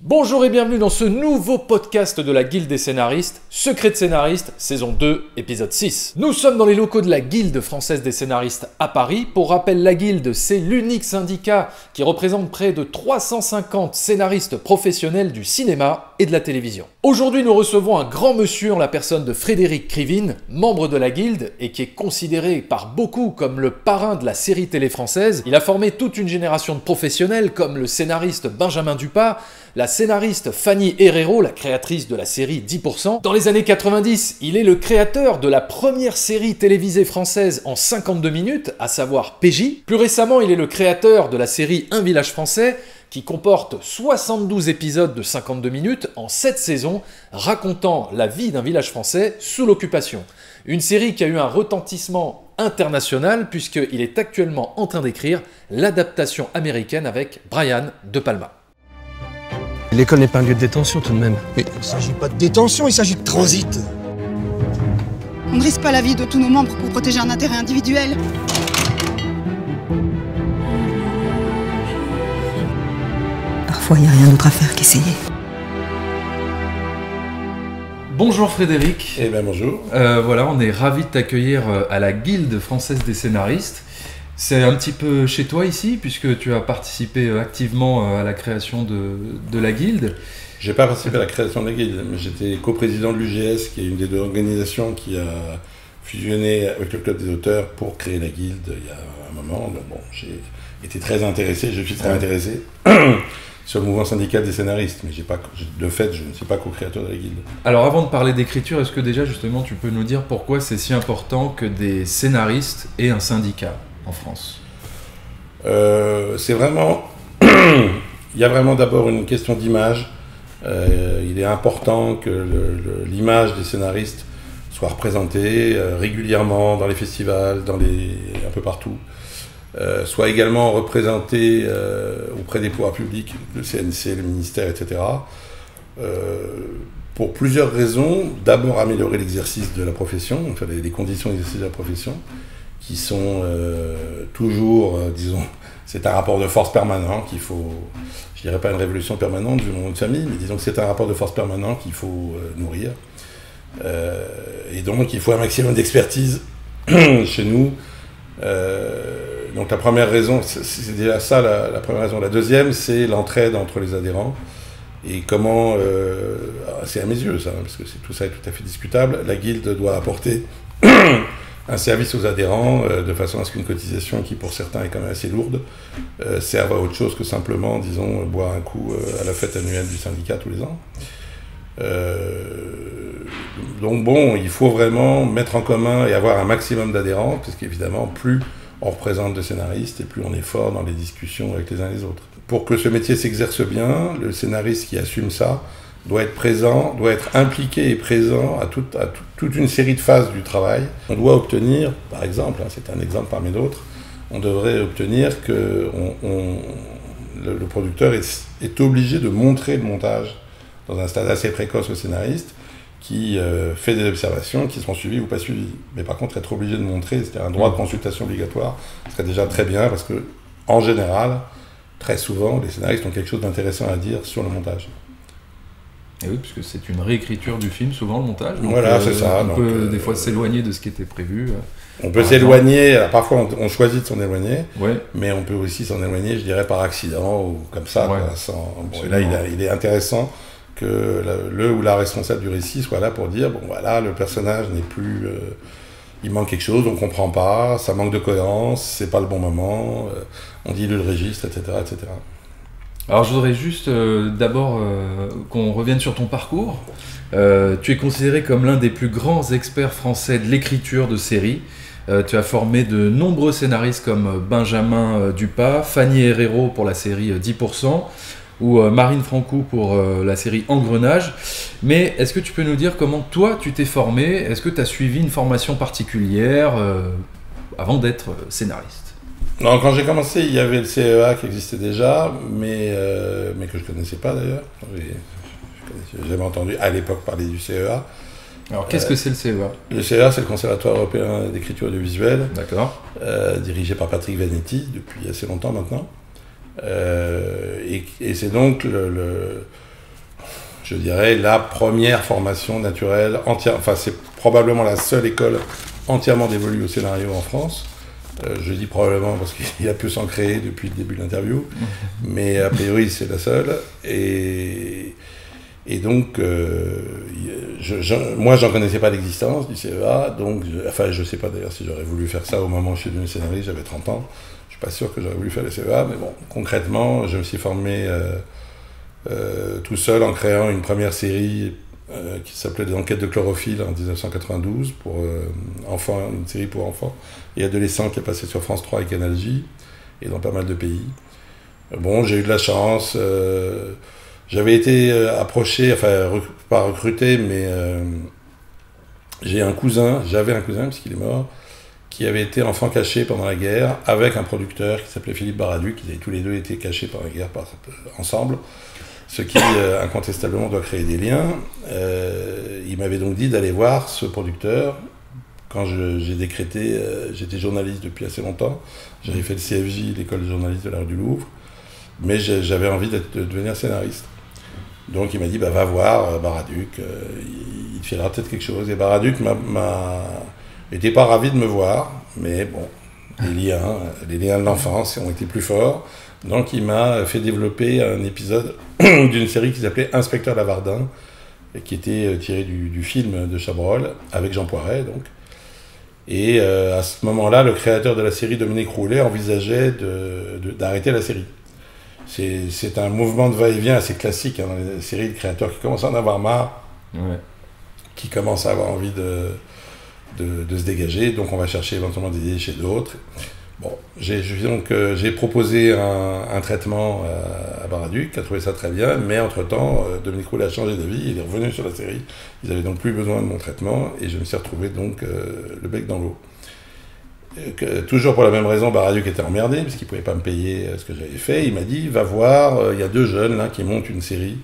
Bonjour et bienvenue dans ce nouveau podcast de la Guilde des scénaristes, Secret de scénariste, saison 2, épisode 6. Nous sommes dans les locaux de la Guilde française des scénaristes à Paris. Pour rappel, la Guilde, c'est l'unique syndicat qui représente près de 350 scénaristes professionnels du cinéma et de la télévision. Aujourd'hui, nous recevons un grand monsieur en la personne de Frédéric Krivine, membre de la Guilde et qui est considéré par beaucoup comme le parrain de la série télé française. Il a formé toute une génération de professionnels comme le scénariste Benjamin Dupas, la scénariste Fanny Herrero, la créatrice de la série 10%. Dans les années 90, il est le créateur de la première série télévisée française en 52 minutes, à savoir PJ. Plus récemment, il est le créateur de la série Un village français, qui comporte 72 épisodes de 52 minutes en 7 saisons, racontant la vie d'un village français sous l'occupation. Une série qui a eu un retentissement international, puisqu'il est actuellement en train d'écrire l'adaptation américaine avec Brian De Palma. L'école n'est pas un lieu de détention tout de même. Mais il ne s'agit pas de détention, il s'agit de transit. On ne risque pas la vie de tous nos membres pour protéger un intérêt individuel. Parfois, il n'y a rien d'autre à faire qu'essayer. Bonjour Frédéric. Eh bien bonjour. Voilà, on est ravis de t'accueillir à la Guilde française des scénaristes. C'est un petit peu chez toi ici, puisque tu as participé activement à la création de la Guilde. J'ai pas participé à la création de la Guilde, mais j'étais coprésident de l'UGS, qui est une des deux organisations qui a fusionné avec le Club des auteurs pour créer la Guilde il y a un moment. Donc bon, j'ai été très intéressé, je suis très intéressé sur le mouvement syndical des scénaristes, mais de fait, je ne suis pas co-créateur de la Guilde. Alors avant de parler d'écriture, est-ce que déjà justement tu peux nous dire pourquoi c'est si important que des scénaristes aient un syndicat en France? C'est vraiment... Il y a vraiment d'abord une question d'image. Il est important que l'image des scénaristes soit représentée régulièrement dans les festivals, un peu partout. Soit également représentée auprès des pouvoirs publics, le CNC, le ministère, etc. Pour plusieurs raisons. D'abord, améliorer l'exercice de la profession, enfin les conditions d'exercice de la profession, qui sont toujours, disons, c'est un rapport de force permanent qu'il faut, je dirais pas une révolution permanente vu mon nom de famille, mais disons que c'est un rapport de force permanent qu'il faut nourrir. Et donc il faut un maximum d'expertise chez nous. Donc la première raison, c'est déjà ça la première raison. La deuxième, c'est l'entraide entre les adhérents. Et comment, c'est à mes yeux ça, parce que tout ça est tout à fait discutable, la Guilde doit apporter un service aux adhérents de façon à ce qu'une cotisation qui pour certains est quand même assez lourde serve à autre chose que simplement, disons, boire un coup à la fête annuelle du syndicat tous les ans. Donc bon, il faut vraiment mettre en commun et avoir un maximum d'adhérents, parce qu'évidemment, plus on représente de scénaristes et plus on est fort dans les discussions avec les uns et les autres. Pour que ce métier s'exerce bien, le scénariste qui assume ça doit être présent, doit être impliqué et présent à toute une série de phases du travail. On doit obtenir, par exemple, c'est un exemple parmi d'autres, on devrait obtenir que le producteur est obligé de montrer le montage dans un stade assez précoce au scénariste, qui fait des observations qui seront suivies ou pas suivies. Mais par contre, être obligé de montrer, c'est-à-dire un droit de consultation obligatoire, ce serait déjà très bien, parce que, en général, très souvent, les scénaristes ont quelque chose d'intéressant à dire sur le montage. Et oui, puisque c'est une réécriture du film, souvent le montage. Donc, voilà, c'est ça. On peut des fois s'éloigner de ce qui était prévu. On peut s'éloigner, parfois on choisit de s'en éloigner, ouais. Mais on peut aussi s'en éloigner, je dirais, par accident ou comme ça. Ouais. Bon, et là, il est intéressant que le ou la responsable du récit soit là pour dire, bon voilà, le personnage n'est plus... il manque quelque chose, on comprend pas, ça manque de cohérence, c'est pas le bon moment, on dilue le registre, etc., etc. Alors je voudrais juste d'abord qu'on revienne sur ton parcours. Tu es considéré comme l'un des plus grands experts français de l'écriture de séries. Tu as formé de nombreux scénaristes comme Benjamin Dupas, Fanny Herrero pour la série 10%, ou Marine Francoux pour la série Engrenage. Mais est-ce que tu peux nous dire comment toi tu t'es formé? Est-ce que tu as suivi une formation particulière avant d'être scénariste? Non, quand j'ai commencé, il y avait le CEA qui existait déjà, mais que je ne connaissais pas d'ailleurs. J'avais entendu à l'époque parler du CEA. Alors qu'est-ce que c'est le CEA? Le CEA, c'est le Conservatoire européen d'écriture audiovisuelle, dirigé par Patrick Vanetti depuis assez longtemps maintenant. Et c'est donc je dirais, la première formation naturelle entière. Enfin, c'est probablement la seule école entièrement dévolue au scénario en France. Je dis probablement parce qu'il a pu s'en créer depuis le début de l'interview, mais a priori c'est la seule. Et donc, moi j'en connaissais pas l'existence du CEA, donc, je sais pas d'ailleurs si j'aurais voulu faire ça au moment où je suis devenu scénariste, j'avais 30 ans. Je suis pas sûr que j'aurais voulu faire le CEA, mais bon, concrètement, je me suis formé tout seul en créant une première série qui s'appelait Les Enquêtes de chlorophylle en 1992 pour enfants, une série pour enfants et adolescents qui est passée sur France 3 et Canal J et dans pas mal de pays. Bon, j'ai eu de la chance. J'avais été approché, pas recruté, mais j'avais un cousin, parce qu'il est mort, qui avait été enfant caché pendant la guerre avec un producteur qui s'appelait Philippe Baraduc. Ils avaient tous les deux été cachés pendant la guerre ensemble. Ce qui, incontestablement, doit créer des liens. Il m'avait donc dit d'aller voir ce producteur. Quand j'ai décrété, j'étais journaliste depuis assez longtemps. J'avais fait le CFJ, l'école de journalistes de la rue du Louvre. Mais j'avais envie de devenir scénariste. Donc il m'a dit, va voir Baraduc, il te filera peut-être quelque chose. Et Baraduc n'était pas ravi de me voir, mais bon, les liens de l'enfance ont été plus forts. Donc il m'a fait développer un épisode d'une série qui s'appelait Inspecteur Lavardin, et qui était tiré du film de Chabrol, avec Jean Poiret donc. Et à ce moment-là, le créateur de la série, Dominique Roulet, envisageait d'arrêter la série. C'est un mouvement de va-et-vient assez classique dans les séries de créateurs qui commencent à en avoir marre, qui commencent à avoir envie de se dégager, donc on va chercher éventuellement des idées chez d'autres. Bon, j'ai proposé un traitement à Baraduc, qui a trouvé ça très bien, mais entre-temps, Dominique Roulet a changé d'avis, il est revenu sur la série. Ils avaient donc plus besoin de mon traitement, et je me suis retrouvé donc le bec dans l'eau. Toujours pour la même raison, Baraduc était emmerdé, parce qu'il ne pouvait pas me payer ce que j'avais fait. Il m'a dit, va voir, il y a 2 jeunes là, qui montent une série,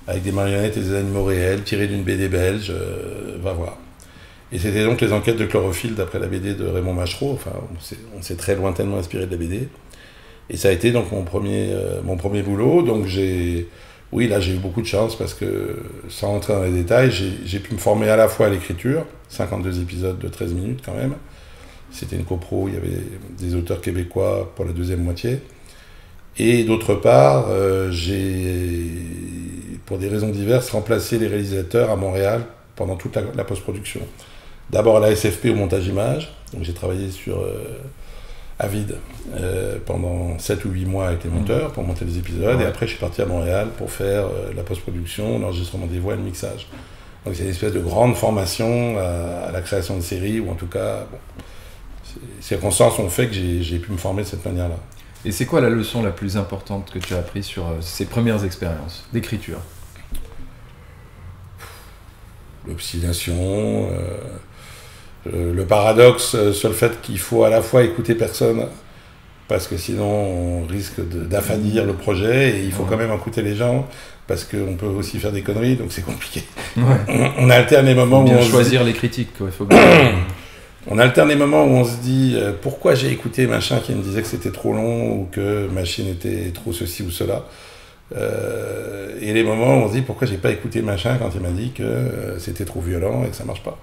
avec des marionnettes et des animaux réels, tirés d'une BD belge, va voir. Et c'était donc Les Enquêtes de chlorophylle, d'après la BD de Raymond Machereau. Enfin, on s'est très lointainement inspiré de la BD. Et ça a été donc mon premier boulot. Donc j'ai eu beaucoup de chance parce que, sans rentrer dans les détails, j'ai pu me former à la fois à l'écriture, 52 épisodes de 13 minutes quand même. C'était une copro, il y avait des auteurs québécois pour la deuxième moitié. Et d'autre part, j'ai, pour des raisons diverses, remplacé les réalisateurs à Montréal pendant toute la post-production. D'abord à la SFP au montage image, donc j'ai travaillé sur Avid pendant 7 ou 8 mois avec les monteurs pour monter les épisodes, et après je suis parti à Montréal pour faire la post-production, l'enregistrement des voix et le mixage. Donc c'est une espèce de grande formation à la création de séries, ou en tout cas, bon, les circonstances ont fait que j'ai pu me former de cette manière-là. Et c'est quoi la leçon la plus importante que tu as apprise sur ces premières expériences d'écriture ? L'obstination, le paradoxe sur le fait qu'il faut à la fois écouter personne, parce que sinon on risque d'affadir le projet, et il faut quand même écouter les gens, parce qu'on peut aussi faire des conneries, donc c'est compliqué. Ouais. On alterne les moments où on choisir les critiques, quoi. Il faut bien... On alterne les moments où on se dit pourquoi j'ai écouté machin qui me disait que c'était trop long, ou que machine était trop ceci ou cela. Et les moments où on se dit pourquoi j'ai pas écouté machin quand il m'a dit que c'était trop violent et que ça marche pas.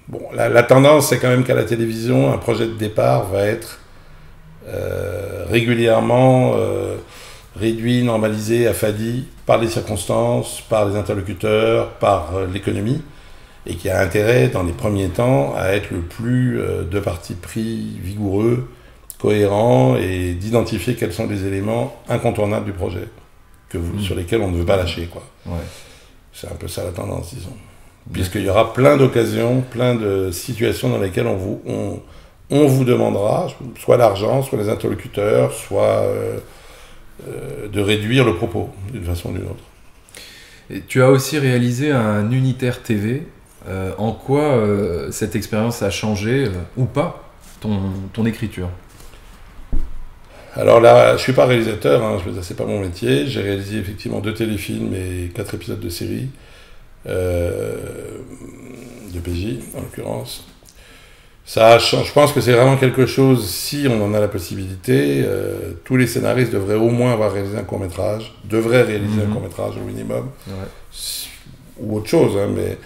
Bon, la tendance c'est quand même qu'à la télévision, un projet de départ va être régulièrement réduit, normalisé, affadi par les circonstances, par les interlocuteurs, par l'économie, et qui a intérêt dans les premiers temps à être le plus de parti pris vigoureux, cohérent, et d'identifier quels sont les éléments incontournables du projet, sur lesquels on ne veut pas lâcher, quoi. Ouais. C'est un peu ça la tendance, disons. Puisqu'il y aura plein d'occasions, plein de situations dans lesquelles on vous demandera, soit l'argent, soit les interlocuteurs, soit de réduire le propos, d'une façon ou d'une autre. Et tu as aussi réalisé un unitaire TV. En quoi cette expérience a changé, ou pas, ton écriture ? Alors là, je ne suis pas réalisateur, hein, je veux dire, c'est pas mon métier. J'ai réalisé effectivement 2 téléfilms et 4 épisodes de série, de PJ en l'occurrence. Ça change. Je pense que c'est vraiment quelque chose, si on en a la possibilité, tous les scénaristes devraient au moins avoir réalisé un court-métrage, devraient réaliser un court-métrage au minimum, ou autre chose, hein, mais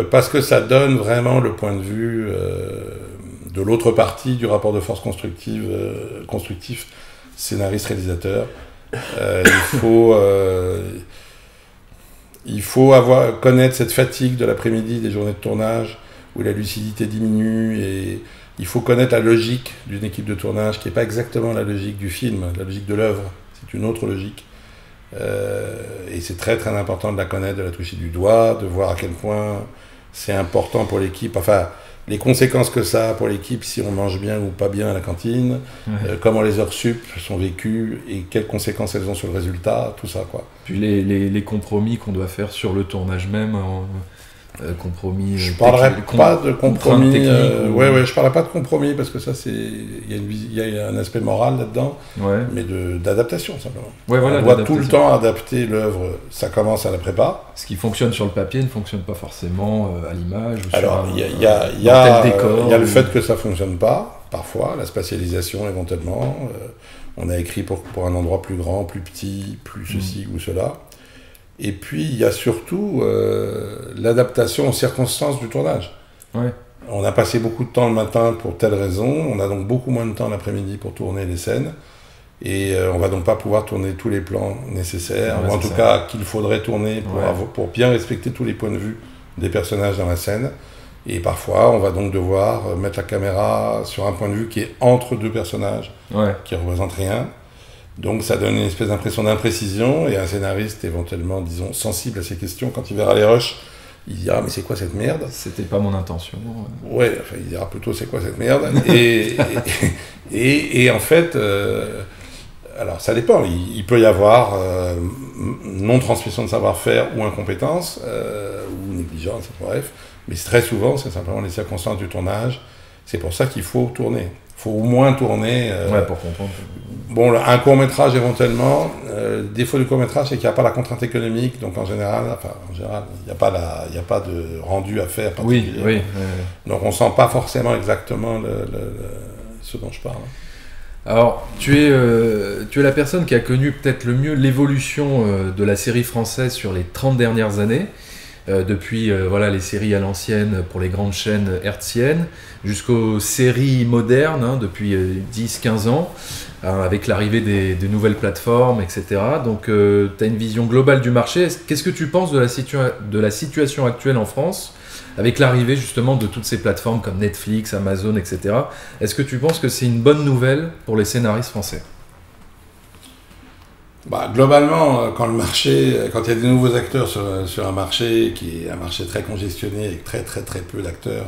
parce que ça donne vraiment le point de vue de l'autre partie du rapport de force constructif scénariste-réalisateur. Il faut connaître cette fatigue de l'après-midi des journées de tournage, où la lucidité diminue, et il faut connaître la logique d'une équipe de tournage qui n'est pas exactement la logique du film, la logique de l'œuvre, c'est une autre logique. Et c'est très très important de la connaître, de la toucher du doigt, de voir à quel point c'est important pour l'équipe, enfin les conséquences que ça a pour l'équipe si on mange bien ou pas bien à la cantine, comment les heures sup sont vécues et quelles conséquences elles ont sur le résultat, tout ça quoi. Puis les compromis qu'on doit faire sur le tournage même, compromis. Je parlerai pas de compromis. Je parlerai pas de compromis parce que ça il y a un aspect moral là-dedans, mais d'adaptation simplement. On doit tout le temps adapter l'œuvre. Ça commence à la prépa. Ce qui fonctionne sur le papier ne fonctionne pas forcément à l'image. Alors il y a le fait que ça fonctionne pas parfois, la spatialisation éventuellement. On a écrit pour un endroit plus grand, plus petit, plus ceci ou cela. Et puis, il y a surtout l'adaptation aux circonstances du tournage. On a passé beaucoup de temps le matin pour telle raison, on a donc beaucoup moins de temps l'après-midi pour tourner les scènes, et on va donc pas pouvoir tourner tous les plans nécessaires, ou en tout cas qu'il faudrait tourner pour bien respecter tous les points de vue des personnages dans la scène. Et parfois, on va donc devoir mettre la caméra sur un point de vue qui est entre deux personnages, qui ne représentent rien. Donc ça donne une espèce d'impression d'imprécision, et un scénariste éventuellement, disons, sensible à ces questions, quand il verra les rushs, il dira « mais c'est quoi cette merde ?» C'était pas mon intention. Ouais, enfin il dira plutôt « c'est quoi cette merde ?» et en fait, alors ça dépend, il peut y avoir non-transmission de savoir-faire ou incompétence, ou négligence, bref, mais très souvent c'est simplement les circonstances du tournage, c'est pour ça qu'il faut tourner. Il faut au moins tourner. Pour comprendre. Bon, un court-métrage éventuellement. Le défaut du court-métrage, c'est qu'il n'y a pas la contrainte économique. Donc en général, il n'y a pas de rendu à faire particulier. Donc on ne sent pas forcément exactement ce dont je parle. Alors, tu es la personne qui a connu peut-être le mieux l'évolution de la série française sur les 30 dernières années. Depuis les séries à l'ancienne pour les grandes chaînes hertziennes, jusqu'aux séries modernes, depuis 10-15 ans, avec l'arrivée des nouvelles plateformes, etc. Donc tu as une vision globale du marché. Qu'est-ce que tu penses de la situation actuelle en France, avec l'arrivée justement de toutes ces plateformes comme Netflix, Amazon, etc. Est-ce que tu penses que c'est une bonne nouvelle pour les scénaristes français ? Globalement, quand il y a des nouveaux acteurs sur un marché qui est un marché très congestionné avec très très très peu d'acteurs,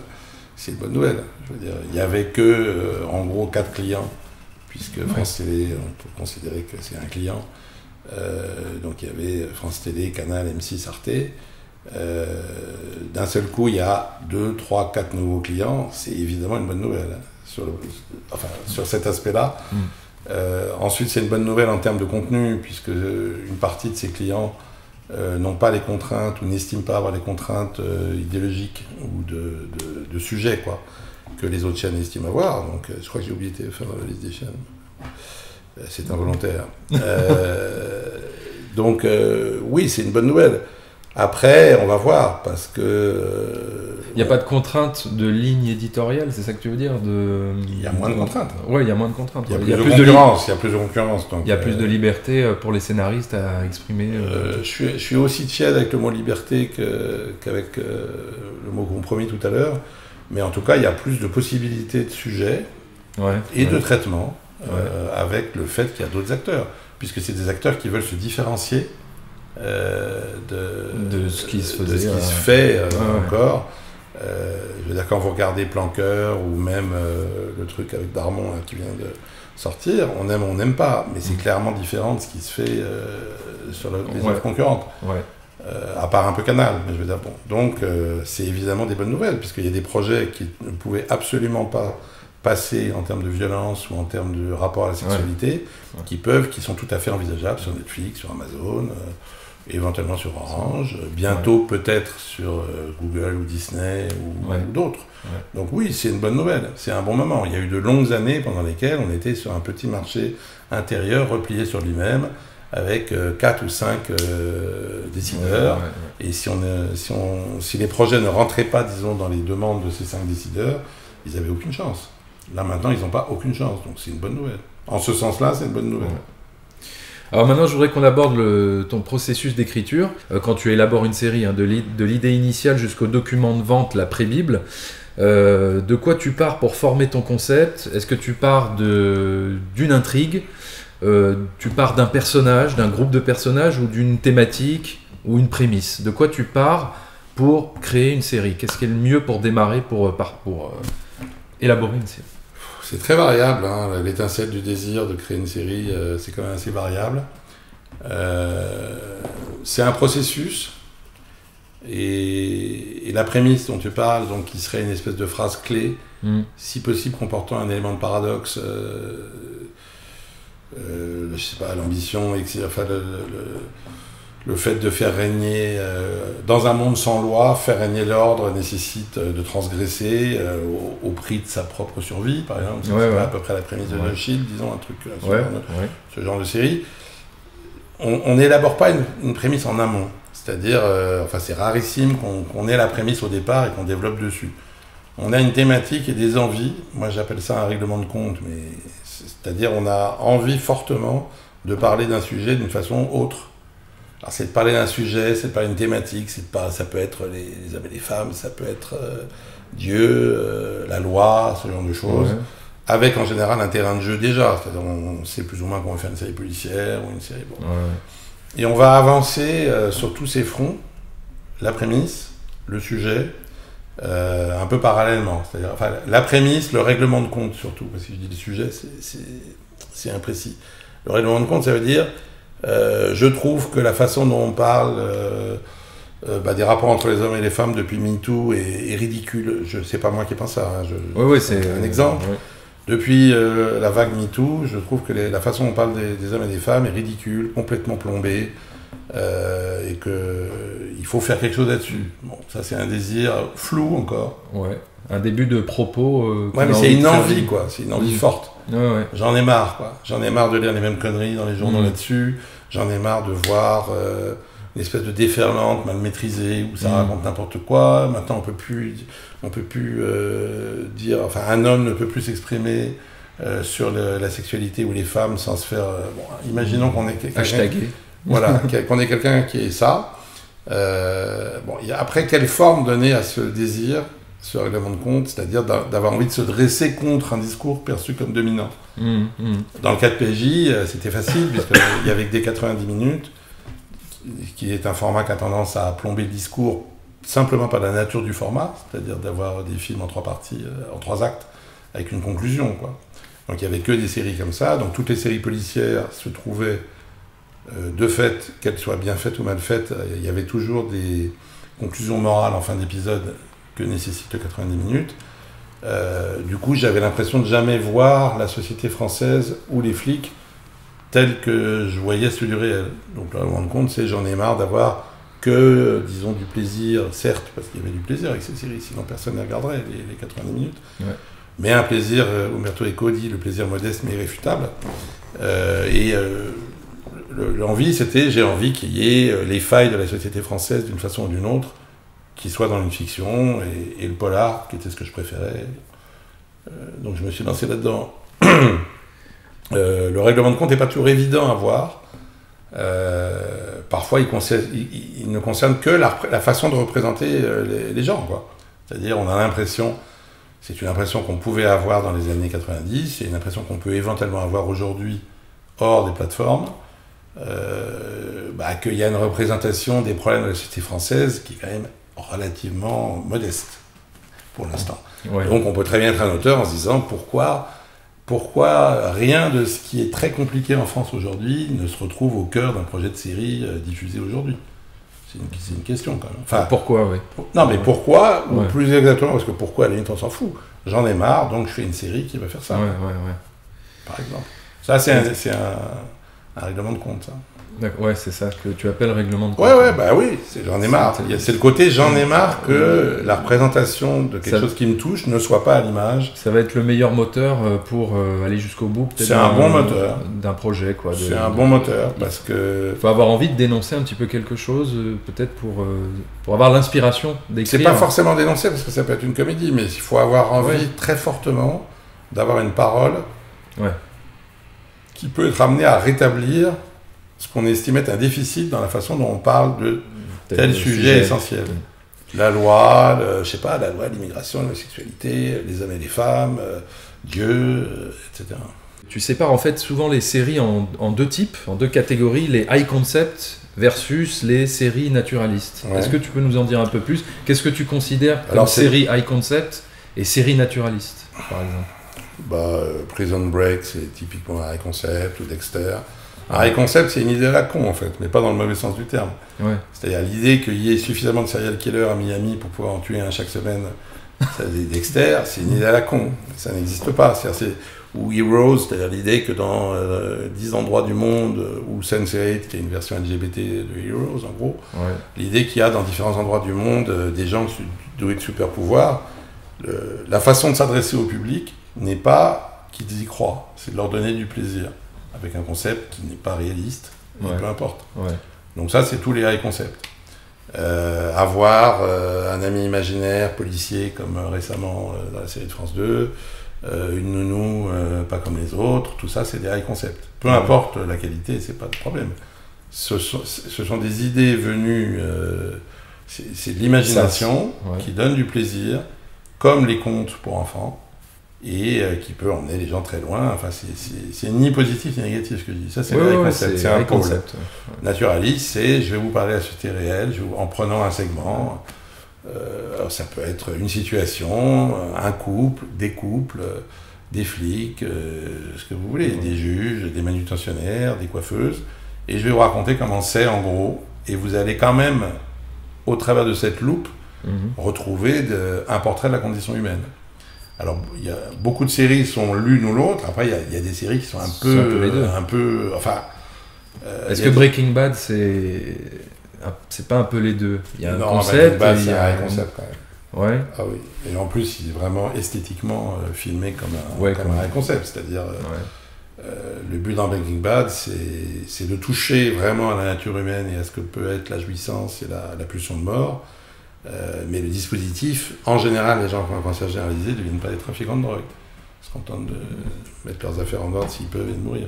c'est une bonne nouvelle. Je veux dire, il n'y avait que en gros 4 clients, puisque France Télé, on peut considérer que c'est un client. Donc il y avait France Télé, Canal, M6, Arte. D'un seul coup, il y a 2, 3, 4 nouveaux clients. C'est évidemment une bonne nouvelle sur cet aspect-là. Ensuite, c'est une bonne nouvelle en termes de contenu, puisque une partie de ces clients n'ont pas les contraintes ou n'estiment pas avoir les contraintes idéologiques ou de sujets que les autres chaînes estiment avoir. Donc, je crois que j'ai oublié TF1 dans la liste des chaînes. C'est involontaire. Donc, oui, c'est une bonne nouvelle. Après, on va voir, parce que... Il n'y a pas de contrainte de ligne éditoriale, c'est ça que tu veux dire ? Il y a moins de contraintes. Oui, il y a moins de contraintes. Il y a plus de concurrence. Il y a plus de concurrence. Il y a plus de liberté pour les scénaristes à exprimer. Je suis aussi tiède avec le mot liberté qu'avec le mot compromis tout à l'heure. Mais en tout cas, il y a plus de possibilités de sujets et de traitements avec le fait qu'il y a d'autres acteurs. Puisque c'est des acteurs qui veulent se différencier de ce qui se fait encore. Je veux dire, quand vous regardez Planqueur ou même le truc avec Darmon qui vient de sortir, on aime ou on n'aime pas, mais c'est clairement différent de ce qui se fait sur les offres concurrentes. À part un peu Canal, mais je veux dire, bon. Donc c'est évidemment des bonnes nouvelles, puisqu'il y a des projets qui ne pouvaient absolument pas passer en termes de violence ou en termes de rapport à la sexualité, qui sont tout à fait envisageables sur Netflix, sur Amazon, éventuellement sur Orange, bientôt peut-être sur Google ou Disney ou d'autres. Donc oui, c'est une bonne nouvelle, c'est un bon moment. Il y a eu de longues années pendant lesquelles on était sur un petit marché intérieur replié sur lui-même, avec 4 ou 5 décideurs. Et si les projets ne rentraient pas, disons, dans les demandes de ces 5 décideurs, ils n'avaient aucune chance. Là, maintenant, ils n'ont pas aucune chance. Donc, c'est une bonne nouvelle. En ce sens-là, c'est une bonne nouvelle. Alors maintenant, je voudrais qu'on aborde ton processus d'écriture. Quand tu élabores une série, hein, de l'idée initiale jusqu'au document de vente, la pré-bible, de quoi tu pars pour former ton concept? Est-ce que tu pars d'une intrigue? Tu pars d'un personnage, d'un groupe de personnages, ou d'une thématique, ou une prémisse? De quoi tu pars pour créer une série? Qu'est-ce qui est le mieux pour démarrer, pour élaborer une série? C'est très variable, hein. L'étincelle du désir de créer une série, c'est quand même assez variable. C'est un processus, et la prémisse dont tu parles, donc, qui serait une espèce de phrase clé, si possible comportant un élément de paradoxe, je sais pas, l'ambition, enfin, le fait de faire régner, dans un monde sans loi, faire régner l'ordre nécessite de transgresser au prix de sa propre survie, par exemple. C'est à peu près la prémisse de No Shield, disons, un truc, ce genre de série. On n'élabore pas une prémisse en amont. C'est-à-dire, enfin, c'est rarissime qu'on ait la prémisse au départ et qu'on développe dessus. On a une thématique et des envies. Moi, j'appelle ça un règlement de compte, mais c'est-à-dire on a envie fortement de parler d'un sujet d'une façon autre. Alors, c'est de parler d'un sujet, c'est de parler d'une thématique, ça peut être les hommes et les femmes, ça peut être Dieu, la loi, ce genre de choses, avec en général un terrain de jeu déjà, c'est-à-dire on sait plus ou moins qu'on va faire une série policière ou une série... Bon. Et on va avancer sur tous ces fronts, la prémisse, le sujet, un peu parallèlement. C'est-à-dire, enfin, la prémisse, le règlement de compte surtout, parce que je dis le sujet, c'est imprécis. Le règlement de compte, ça veut dire... je trouve que la façon dont on parle des rapports entre les hommes et les femmes depuis MeToo est ridicule. C'est pas moi qui pense ça. Hein. C'est un exemple. Depuis la vague MeToo, je trouve que la façon dont on parle des hommes et des femmes est ridicule, complètement plombée, et qu'il faut faire quelque chose là-dessus. Bon, ça c'est un désir flou encore. Ouais. Un début de propos. Ouais, mais c'est une envie, quoi. C'est une envie forte. J'en ai marre, quoi. J'en ai marre de lire les mêmes conneries dans les journaux là-dessus. J'en ai marre de voir une espèce de déferlante mal maîtrisée où ça raconte n'importe quoi. Maintenant, on peut plus dire... Enfin, un homme ne peut plus s'exprimer sur la sexualité ou les femmes sans se faire... bon, imaginons qu'on ait quelqu'un... Hashtagé. Voilà, qu'on ait quelqu'un qui est ça. Bon, après, quelle forme donner à ce désir, ce règlement de compte, c'est-à-dire d'avoir envie de se dresser contre un discours perçu comme dominant. Dans le cas de PJ, c'était facile, puisqu'il y avait que des 90 minutes, qui est un format qui a tendance à plomber le discours simplement par la nature du format, c'est-à-dire d'avoir des films en 3 parties, en 3 actes, avec une conclusion, quoi. Donc il n'y avait que des séries comme ça, donc toutes les séries policières se trouvaient, de fait, qu'elles soient bien faites ou mal faites, il y avait toujours des conclusions morales en fin d'épisode que nécessite 90 minutes. Du coup, j'avais l'impression de jamais voir la société française ou les flics tels que je voyais celui du réel. Donc, là, on rend compte, c'est j'en ai marre d'avoir que, disons, du plaisir, certes, parce qu'il y avait du plaisir avec ces séries, sinon personne ne regarderait les 90 minutes. Mais un plaisir, Umberto Eco dit, le plaisir modeste mais irréfutable. L'envie, c'était, j'ai envie qu'il y ait les failles de la société française d'une façon ou d'une autre, qui soit dans une fiction, et le polar, qui était ce que je préférais. Donc je me suis lancé là-dedans. Le règlement de compte n'est pas toujours évident à voir. Parfois, il ne concerne que la façon de représenter les gens, quoi. C'est-à-dire, on a l'impression, c'est une impression qu'on pouvait avoir dans les années 90, c'est une impression qu'on peut éventuellement avoir aujourd'hui hors des plateformes, qu'il y a une représentation des problèmes de la société française qui est quand même relativement modeste pour l'instant. Donc on peut très bien être un auteur en se disant pourquoi rien de ce qui est très compliqué en France aujourd'hui ne se retrouve au cœur d'un projet de série diffusé aujourd'hui. C'est une question quand même. Enfin, pourquoi, oui. Non, mais pourquoi, ou plus exactement, parce que pourquoi, à la limite, on s'en fout. J'en ai marre, donc je fais une série qui va faire ça. Par exemple. Ça, c'est un règlement de compte, ça. Ouais, c'est ça que tu appelles règlement de compte. Ouais, bah oui, j'en ai marre. C'est le côté j'en ai marre que la représentation de quelque chose qui me touche ne soit pas à l'image. Ça va être le meilleur moteur pour aller jusqu'au bout. C'est un bon moteur. D'un projet, quoi. C'est un bon moteur parce que... faut avoir envie de dénoncer un petit peu quelque chose, peut-être pour avoir l'inspiration d'écrire. C'est pas forcément dénoncer parce que ça peut être une comédie, mais il faut avoir envie très fortement d'avoir une parole qui peut être amenée à rétablir ce qu'on estime être un déficit dans la façon dont on parle de tel sujet essentiel. La loi, la loi, l'immigration, la sexualité, les hommes et les femmes, Dieu, etc. Tu sépares en fait souvent les séries en deux types, en deux catégories, les high concept versus les séries naturalistes. Est-ce que tu peux nous en dire un peu plus? Qu'est-ce que tu considères comme série high concept et série naturaliste, par exemple? Prison Break, c'est typiquement un high concept, ou Dexter. Un high concept, c'est une idée à la con, en fait, mais pas dans le mauvais sens du terme. C'est-à-dire l'idée qu'il y ait suffisamment de serial killers à Miami pour pouvoir en tuer un chaque semaine, Dexter, c'est une idée à la con. Ça n'existe pas. Ou Heroes, c'est-à-dire l'idée que dans 10 endroits du monde, ou Sense8, qui est une version LGBT de Heroes, en gros, l'idée qu'il y a dans différents endroits du monde des gens doués de super pouvoirs, la façon de s'adresser au public n'est pas qu'ils y croient, c'est de leur donner du plaisir, avec un concept qui n'est pas réaliste, mais peu importe. Donc ça, c'est tous les high concepts. Avoir un ami imaginaire, policier, comme récemment dans la série de France 2, une nounou pas comme les autres, tout ça, c'est des high concepts. Peu importe la qualité, c'est pas le problème. Ce sont des idées venues, c'est de l'imagination qui donne du plaisir, comme les contes pour enfants, et qui peut emmener les gens très loin. Enfin, c'est ni positif ni négatif ce que je dis. Ça, c'est le high concept. C'est un concept. Naturaliste, c'est je vais vous parler à la société réelle, en prenant un segment. Ça peut être une situation, un couple, des couples, des flics, ce que vous voulez, des juges, des manutentionnaires, des coiffeuses. Et je vais vous raconter comment c'est en gros. Et vous allez quand même, au travers de cette loupe, retrouver un portrait de la condition humaine. Alors, beaucoup de séries sont l'une ou l'autre. Après, il y a des séries qui sont un peu enfin... Est-ce que Breaking Bad, c'est pas un peu les deux? Il y a un concept. Breaking Bad, c'est un concept quand même. Ouais. Ah oui. Et en plus, il est vraiment esthétiquement filmé comme un concept. C'est-à-dire, le but dans Breaking Bad, c'est de toucher vraiment à la nature humaine et à ce que peut être la jouissance et la pulsion de mort. Mais le dispositif, en général, les gens qui ont un cancer généralisé ne deviennent pas des trafiquants de drogue. Ils se contentent de mettre leurs affaires en ordre s'ils peuvent et de mourir.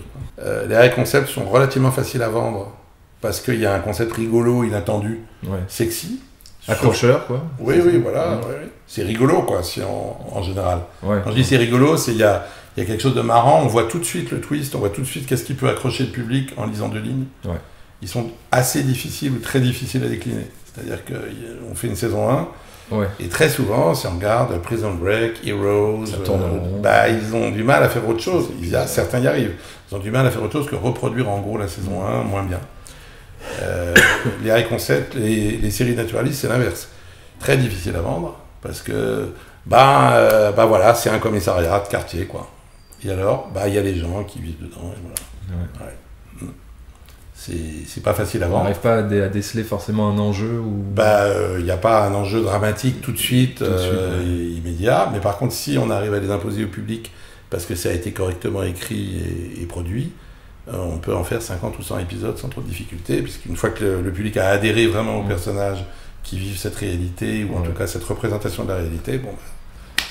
Les high concepts sont relativement faciles à vendre parce qu'il y a un concept rigolo, inattendu, sexy. Accrocheur, quoi. Oui, voilà. C'est rigolo, quoi, en général. Quand je dis c'est rigolo, c'est il y a quelque chose de marrant, on voit tout de suite le twist, on voit tout de suite qu'est-ce qui peut accrocher le public en lisant 2 lignes. Ils sont assez difficiles ou très difficiles à décliner. C'est-à-dire qu'on fait une saison 1, et très souvent, si on regarde Prison Break, Heroes, ils ont du mal à faire autre chose. Certains y arrivent. Ils ont du mal à faire autre chose que reproduire en gros la saison 1 moins bien. Les high concepts, les séries naturalistes, c'est l'inverse. Très difficile à vendre, parce que, voilà, c'est un commissariat de quartier, quoi. Et alors, il y a les gens qui vivent dedans, et voilà. C'est pas facile à vendre. On n'arrive pas à déceler forcément un enjeu ou... Il n'y a pas un enjeu dramatique tout de suite, immédiat, mais par contre, si on arrive à les imposer au public, parce que ça a été correctement écrit et produit, on peut en faire 50 ou 100 épisodes sans trop de difficulté, puisqu'une fois que le public a adhéré vraiment aux personnages qui vivent cette réalité, ou en tout cas cette représentation de la réalité,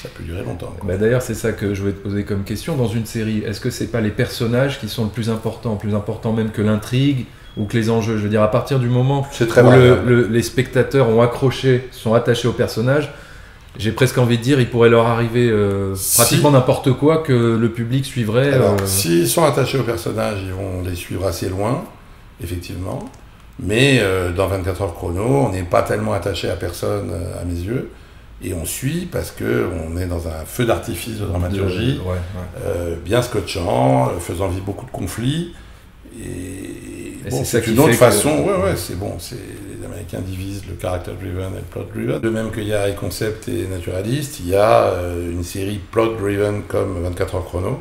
ça peut durer longtemps. D'ailleurs, c'est ça que je voulais te poser comme question. Dans une série, est-ce que c'est pas les personnages qui sont le plus importants même que l'intrigue ou que les enjeux? Je veux dire, à partir du moment où les spectateurs sont attachés aux personnages, j'ai presque envie de dire, il pourrait leur arriver pratiquement n'importe quoi que le public suivrait. Alors, s'ils sont attachés aux personnages, ils vont les suivre assez loin, effectivement. Mais dans 24 heures chrono, on n'est pas tellement attaché à personne, à mes yeux. Et on suit parce qu'on est dans un feu d'artifice de dramaturgie, bien scotchant, faisant vivre beaucoup de conflits. Et c'est une autre façon. Les Américains divisent le character-driven et le plot-driven. De même qu'il y a high concept et naturaliste, il y a une série plot-driven comme 24 heures chrono,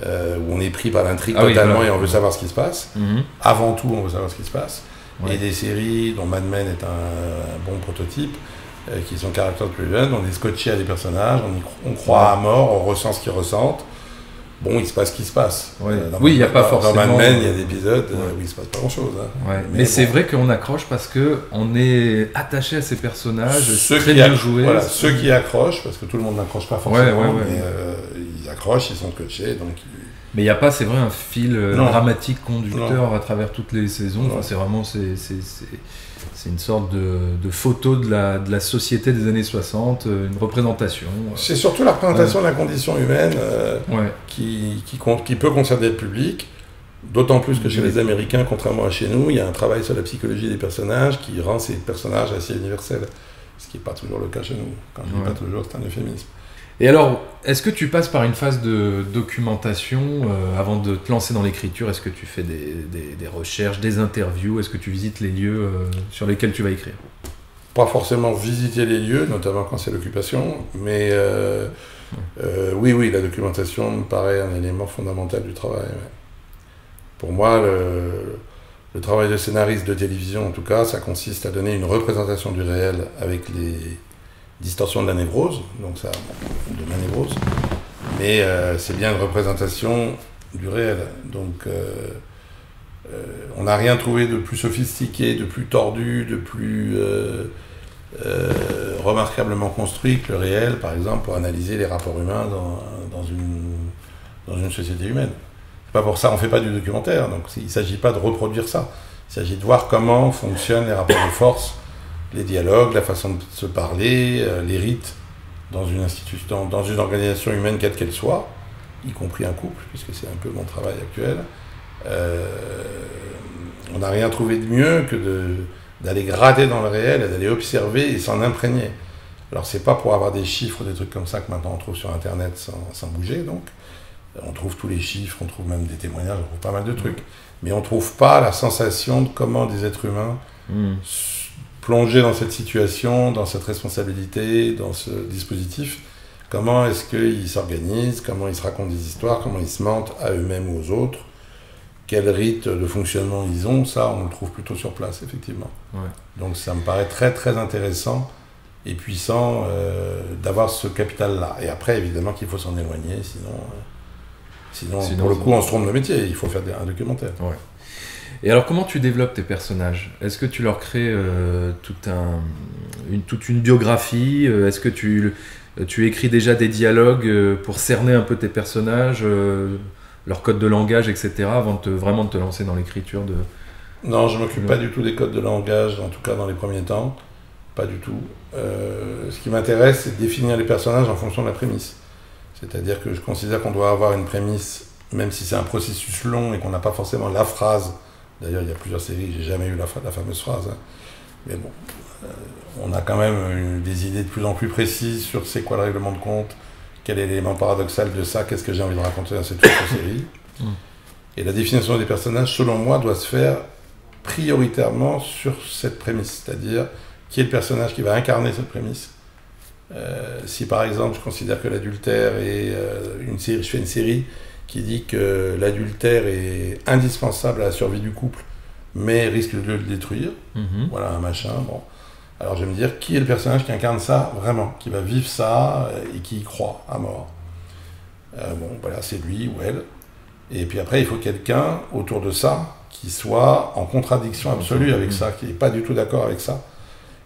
où on est pris par l'intrigue Ah oui, totalement voilà. et on veut savoir ce qui se passe. Mhm. Avant tout, on veut savoir ce qui se passe. Ouais. Et des séries dont Mad Men est un bon prototype, qui sont caractères plus jeunes, on est scotché à des personnages, on croit à mort, on ressent ce qu'ils ressentent. Bon, il se passe ce qui se passe. Ouais. Dans Oui, il n'y a pas dans forcément... Mad Men, il y a des épisodes Ouais. où il se passe pas grand-chose. Hein. Ouais. Mais Mais c'est bon. vrai qu'on accroche parce qu'on est attaché à ces personnages, Ceux très qui bien acc- joués. voilà, ceux qui accrochent, parce que tout le monde n'accroche pas forcément, Ouais. mais ils accrochent, ils sont coachés, donc Mais il n'y a pas, c'est vrai, un fil Non. dramatique conducteur Non. à travers toutes les saisons. Non. Enfin, c'est vraiment c'est une sorte de photo de la société des années 60, une représentation. c'est surtout la représentation de la condition humaine Ouais. qui peut concerner le public, d'autant plus que chez les Américains, contrairement à chez nous, il y a un travail sur la psychologie des personnages qui rend ces personnages assez universels, ce qui n'est pas toujours le cas chez nous. Quand je dis Ouais. pas toujours, c'est un euphémisme. Et alors, est-ce que tu passes par une phase de documentation avant de te lancer dans l'écriture? Est-ce que tu fais des recherches, des interviews? Est-ce que tu visites les lieux sur lesquels tu vas écrire? Pas forcément visiter les lieux, notamment quand c'est l'occupation, mais oui, la documentation me paraît un élément fondamental du travail. Ouais. Pour moi, le travail de scénariste de télévision, en tout cas, ça consiste à donner une représentation du réel avec les distorsions de la névrose, donc ça, de la névrose, mais c'est bien une représentation du réel. Donc, on n'a rien trouvé de plus sophistiqué, de plus tordu, de plus remarquablement construit que le réel, par exemple, pour analyser les rapports humains dans une société humaine. C'est pas pour ça, on fait pas du documentaire, donc il ne s'agit pas de reproduire ça. Il s'agit de voir comment fonctionnent les rapports de force, les dialogues, la façon de se parler, les rites dans une institution, dans une organisation humaine quelle qu'elle soit, y compris un couple, puisque c'est un peu mon travail actuel. On n'a rien trouvé de mieux que d'aller gratter dans le réel et d'aller observer et s'en imprégner. Alors c'est pas pour avoir des chiffres, des trucs comme ça que maintenant on trouve sur Internet sans bouger, donc. On trouve tous les chiffres, on trouve même des témoignages, on trouve pas mal de trucs. Mais on trouve pas la sensation de comment des êtres humains plongés dans cette situation, dans cette responsabilité, dans ce dispositif, comment est-ce qu'ils s'organisent, comment ils se racontent des histoires, comment ils se mentent à eux-mêmes ou aux autres, quel rite de fonctionnement ils ont, ça on le trouve plutôt sur place, effectivement. Ouais. Donc ça me paraît très très intéressant et puissant d'avoir ce capital-là. Et après, évidemment qu'il faut s'en éloigner, sinon, pour le coup, on se trompe de métier, il faut faire un documentaire. Ouais. Et alors, comment tu développes tes personnages? Est-ce que tu leur crées toute une biographie? Est-ce que tu écris déjà des dialogues pour cerner un peu tes personnages, leur code de langage, etc., avant vraiment de te lancer dans l'écriture de... Non, je ne m'occupe pas du tout des codes de langage, en tout cas dans les premiers temps. Pas du tout. Ce qui m'intéresse, c'est de définir les personnages en fonction de la prémisse. C'est-à-dire que je considère qu'on doit avoir une prémisse, même si c'est un processus long et qu'on n'a pas forcément la phrase. D'ailleurs, il y a plusieurs séries, j'ai jamais eu la fameuse phrase. Hein. Mais bon, on a quand même des idées de plus en plus précises sur c'est quoi le règlement de compte, quel est l'élément paradoxal de ça, qu'est-ce que j'ai envie de raconter dans cette série. Et la définition des personnages, selon moi, doit se faire prioritairement sur cette prémisse, c'est-à-dire qui est le personnage qui va incarner cette prémisse. Si par exemple je considère que l'adultère est une série, je fais une série qui dit que l'adultère est indispensable à la survie du couple, mais risque de le détruire, voilà un machin, bon. Alors je vais me dire qui est le personnage qui incarne ça vraiment, qui va vivre ça et qui y croit à mort. Bon voilà, c'est lui ou elle. Et puis après il faut quelqu'un autour de ça qui soit en contradiction absolue avec ça, qui n'est pas du tout d'accord avec ça.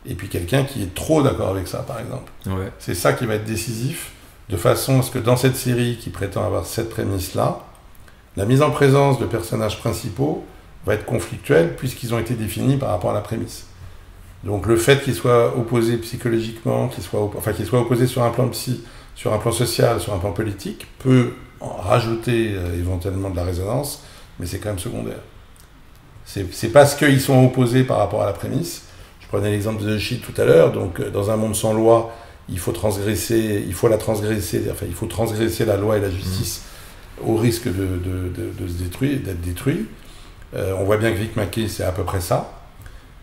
Et puis quelqu'un qui est trop d'accord avec ça, par exemple. Ouais. C'est ça qui va être décisif, de façon à ce que dans cette série qui prétend avoir cette prémisse-là, la mise en présence de personnages principaux va être conflictuelle, puisqu'ils ont été définis par rapport à la prémisse. Donc le fait qu'ils soient opposés psychologiquement, qu'ils soient opposés sur un plan sur un plan social, sur un plan politique, peut en rajouter éventuellement de la résonance, mais c'est quand même secondaire. C'est parce qu'ils sont opposés par rapport à la prémisse. Je prenais l'exemple de The Sheet tout à l'heure, donc dans un monde sans loi, il faut transgresser la loi et la justice au risque de se détruire, d'être détruit. On voit bien que Vic Mackey, c'est à peu près ça.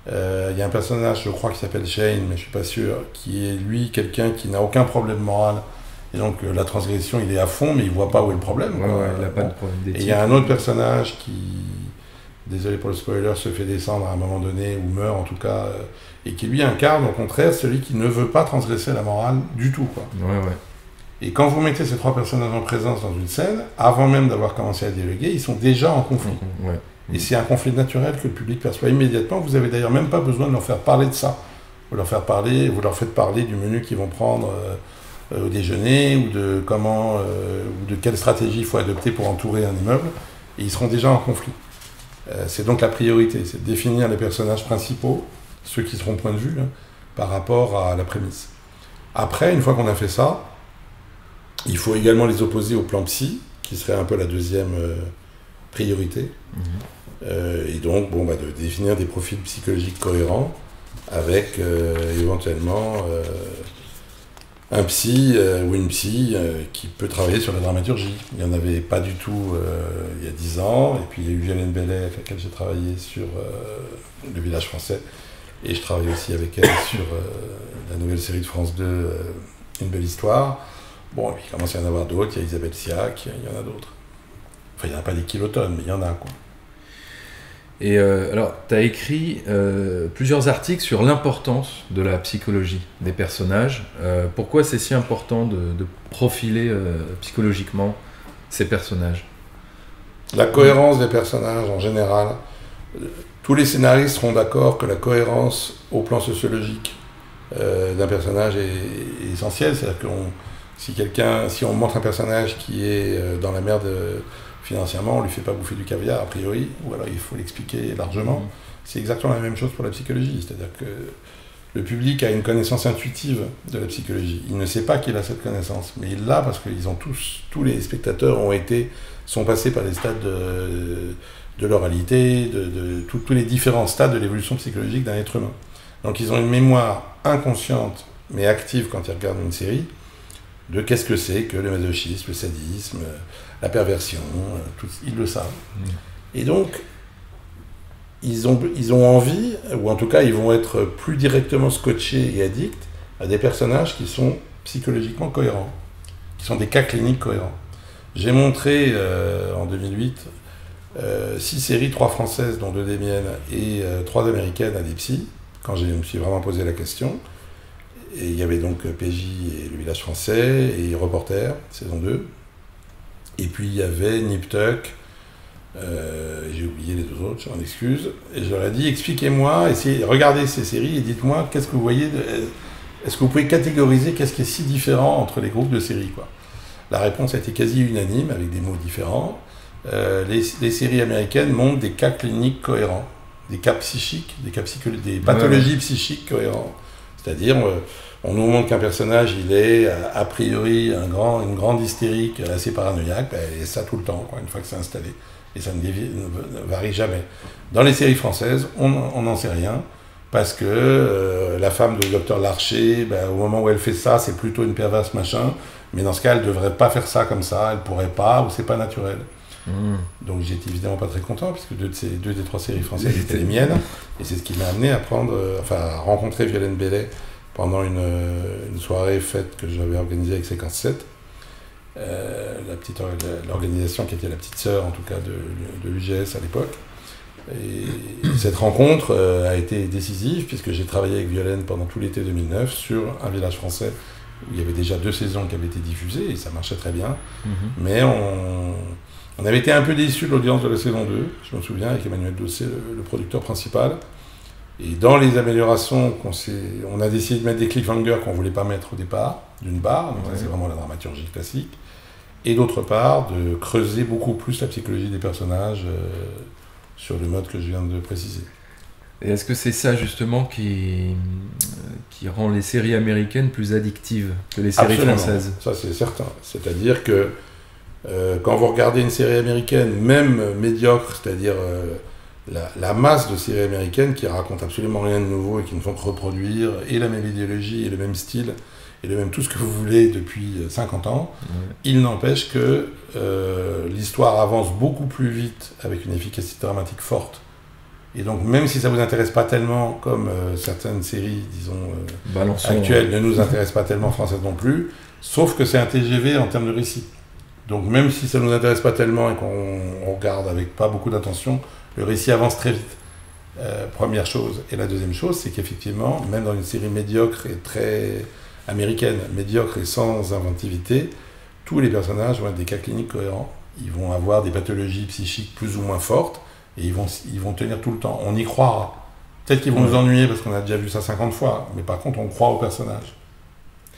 Il y a un personnage, je crois, qui s'appelle Shane, mais je suis pas sûr, qui est lui quelqu'un qui n'a aucun problème moral Et donc la transgression, il est à fond, mais il voit pas où est le problème. Ouais, il n'a pas de problème d'éthique. Et il y a un autre personnage qui, désolé pour le spoiler, se fait descendre à un moment donné, ou meurt en tout cas, et qui lui incarne au contraire celui qui ne veut pas transgresser la morale du tout, quoi. Ouais. Et quand vous mettez ces trois personnages en présence dans une scène, avant même d'avoir commencé à dialoguer, ils sont déjà en conflit. Ouais. Et c'est un conflit naturel que le public perçoit immédiatement. Vous avez d'ailleurs même pas besoin de leur faire parler de ça. Vous leur faites parler du menu qu'ils vont prendre au déjeuner, ou de comment, ou de quelle stratégie il faut adopter pour entourer un immeuble, et ils seront déjà en conflit. C'est donc la priorité, c'est de définir les personnages principaux, ceux qui seront point de vue, par rapport à la prémisse. Après, une fois qu'on a fait ça, il faut également les opposer au plan psy, qui serait un peu la deuxième priorité. Et donc, de définir des profils psychologiques cohérents, avec éventuellement un psy ou une psy qui peut travailler sur la dramaturgie. Il n'y en avait pas du tout il y a 10 ans, et puis il y a eu Violaine Bellet avec laquelle j'ai travaillé sur Le Village français, et je travaille aussi avec elle sur la nouvelle série de France 2, Une belle histoire. Bon, et puis il commence à y en avoir d'autres, il y a Isabelle Siac, il y en a d'autres. Enfin, il n'y en a pas des kilotonnes, mais il y en a, quoi. Et alors, tu as écrit plusieurs articles sur l'importance de la psychologie des personnages. Pourquoi c'est si important de profiler psychologiquement ces personnages ? La cohérence des personnages, en général, tous les scénaristes seront d'accord que la cohérence au plan sociologique d'un personnage est essentielle. C'est-à-dire que si on montre un personnage qui est dans la merde financièrement, on ne lui fait pas bouffer du caviar, a priori, ou alors il faut l'expliquer largement. C'est exactement la même chose pour la psychologie, c'est-à-dire que le public a une connaissance intuitive de la psychologie. Il ne sait pas qu'il a cette connaissance, mais il l'a parce que tous les spectateurs sont passés par les stades de l'oralité, tous les différents stades de l'évolution psychologique d'un être humain. Donc ils ont une mémoire inconsciente, mais active quand ils regardent une série, de qu'est-ce que c'est que le masochisme, le sadisme, la perversion, ils le savent. Et donc, ils ont envie, ou en tout cas, ils vont être plus directement scotchés et addicts à des personnages qui sont psychologiquement cohérents, qui sont des cas cliniques cohérents. J'ai montré, en 2008, 6 séries, 3 françaises, dont 2 des miennes, et 3 américaines à des psys, quand je me suis vraiment posé la question. Et il y avait donc PJ et Le Village français, et Reporter, saison 2. Et puis il y avait Nip Tuck, j'ai oublié les 2 autres, je m'en excuse. Et je leur ai dit, expliquez-moi, regardez ces séries et dites-moi qu'est-ce que vous voyez, est-ce que vous pouvez catégoriser qu'est-ce qui est si différent entre les groupes de séries, quoi. La réponse a été quasi unanime, avec des mots différents. Les séries américaines montrent des cas cliniques cohérents, des cas psychiques, des pathologies psychiques cohérentes. C'est-à-dire, on nous montre qu'un personnage, il est a priori une grande hystérique assez paranoïaque, et ça tout le temps, quoi, une fois que c'est installé. Et ça ne varie jamais. Dans les séries françaises, on n'en sait rien, parce que la femme de Dr Larcher, au moment où elle fait ça, c'est plutôt une perverse machin, mais dans ce cas, elle ne devrait pas faire ça comme ça, elle ne pourrait pas, ou c'est pas naturel. Donc j'étais évidemment pas très content, puisque 2 des 3 séries françaises étaient les miennes, et c'est ce qui m'a amené à à rencontrer Violaine Bellet pendant une soirée fête que j'avais organisée avec Séquence 7, l'organisation qui était la petite sœur en tout cas de l'UGS à l'époque. Et cette rencontre a été décisive, puisque j'ai travaillé avec Violaine pendant tout l'été 2009 sur Un Village français, où il y avait déjà 2 saisons qui avaient été diffusées, et ça marchait très bien. Mais on avait été un peu déçus de l'audience de la saison 2, je me souviens, avec Emmanuel Dossé, le producteur principal. Et dans les améliorations, on a décidé de mettre des cliffhangers qu'on ne voulait pas mettre au départ, d'une part, donc c'est vraiment la dramaturgie classique, et d'autre part, de creuser beaucoup plus la psychologie des personnages sur le mode que je viens de préciser. Et est-ce que c'est ça justement qui rend les séries américaines plus addictives que les séries françaises ? Ça c'est certain. C'est-à-dire que quand vous regardez une série américaine, même médiocre, c'est-à-dire la masse de séries américaines qui racontent absolument rien de nouveau et qui ne font que reproduire et la même idéologie et le même style et le même tout ce que vous voulez depuis 50 ans, il n'empêche que l'histoire avance beaucoup plus vite avec une efficacité dramatique forte Et donc, même si ça ne vous intéresse pas tellement, comme certaines séries, disons, Balançons, actuelles, ne nous intéressent pas tellement, françaises non plus, sauf que c'est un TGV en termes de récit. Donc, même si ça ne nous intéresse pas tellement et qu'on regarde avec pas beaucoup d'attention, le récit avance très vite. Première chose. Et la deuxième chose, c'est qu'effectivement, même dans une série médiocre et très américaine, médiocre et sans inventivité, tous les personnages vont être des cas cliniques cohérents. Ils vont avoir des pathologies psychiques plus ou moins fortes, et ils vont tenir tout le temps. On y croira. Peut-être qu'ils vont nous ennuyer parce qu'on a déjà vu ça 50 fois, mais par contre, on croit au personnage.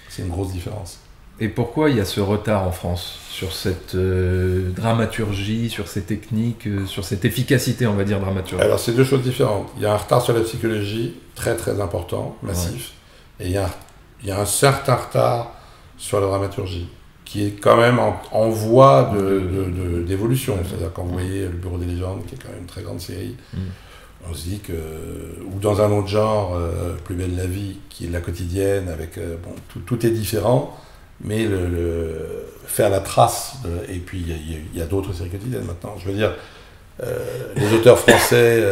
C'est une grosse différence. Et pourquoi il y a ce retard en France sur cette dramaturgie, sur ces techniques, sur cette efficacité, on va dire, dramaturgique? Alors, c'est deux choses différentes. Il y a un retard sur la psychologie, très très important, massif, et il y a un certain retard sur la dramaturgie, qui est quand même en voie d'évolution. C'est-à-dire quand vous voyez Le Bureau des légendes, qui est quand même une très grande série, on se dit que... Ou dans un autre genre, Plus belle la vie, qui est de la quotidienne, avec... tout est différent, mais faire la trace... et puis, il y a d'autres séries quotidiennes maintenant. Je veux dire, les auteurs français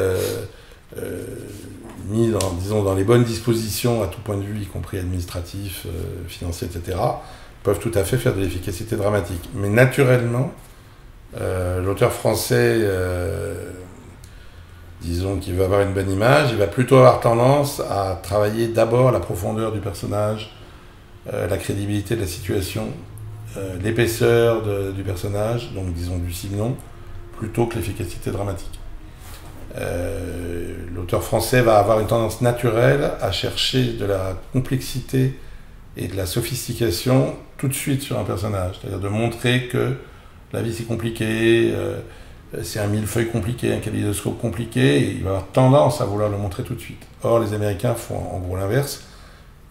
mis dans les bonnes dispositions, à tout point de vue, y compris administratif, financier, etc., peuvent tout à fait faire de l'efficacité dramatique. Mais naturellement, l'auteur français, disons qu'il veut avoir une bonne image, il va plutôt avoir tendance à travailler d'abord la profondeur du personnage, la crédibilité de la situation, l'épaisseur du personnage, donc disons du signon, plutôt que l'efficacité dramatique. L'auteur français va avoir une tendance naturelle à chercher de la complexité et de la sophistication tout de suite sur un personnage, c'est-à-dire de montrer que la vie c'est compliqué, c'est un millefeuille compliqué, un kaléidoscope compliqué, et il va avoir tendance à vouloir le montrer tout de suite. Or, les Américains font en gros l'inverse.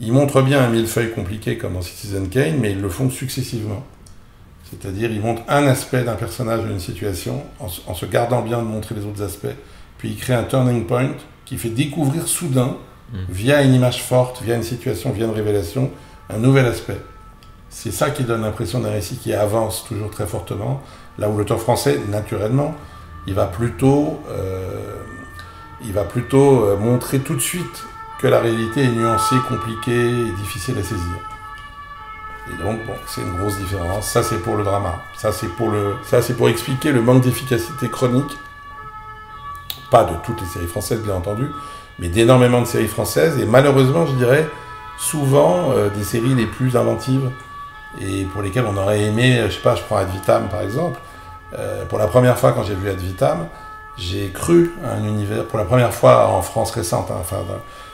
Ils montrent bien un millefeuille compliqué comme dans Citizen Kane, mais ils le font successivement. C'est-à-dire, ils montrent un aspect d'un personnage ou d'une situation, en se gardant bien de montrer les autres aspects, puis ils créent un turning point qui fait découvrir soudain, via une image forte, via une situation, via une révélation, un nouvel aspect. C'est ça qui donne l'impression d'un récit qui avance toujours très fortement, là où l'auteur français, naturellement, il va plutôt montrer tout de suite que la réalité est nuancée, compliquée et difficile à saisir. Et donc, bon, c'est une grosse différence. Ça, c'est pour le drama. Ça, c'est pour expliquer le manque d'efficacité chronique, pas de toutes les séries françaises, bien entendu, mais d'énormément de séries françaises, et malheureusement, je dirais, souvent, des séries les plus inventives, et pour lesquelles on aurait aimé, je sais pas, je prends Ad Vitam par exemple, pour la première fois quand j'ai vu Ad Vitam, j'ai cru à un univers, pour la première fois en France récente, hein, enfin,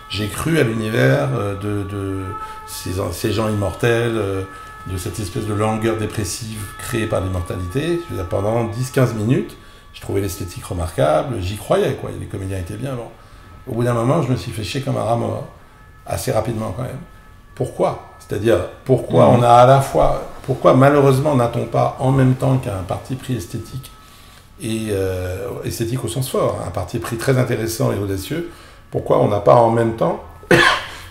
j'ai cru à l'univers de ces gens immortels, de cette espèce de langueur dépressive créée par l'immortalité. Je veux dire, pendant 10-15 minutes, je trouvais l'esthétique remarquable, j'y croyais, quoi, les comédiens étaient bien. Bon. Au bout d'un moment, je me suis fait chier comme un rat mort, assez rapidement quand même. Pourquoi ? C'est-à-dire, pourquoi on a à la fois... Pourquoi, malheureusement, n'a-t-on pas, en même temps qu'un parti pris esthétique, et esthétique au sens fort, un parti pris très intéressant et audacieux, pourquoi on n'a pas en même temps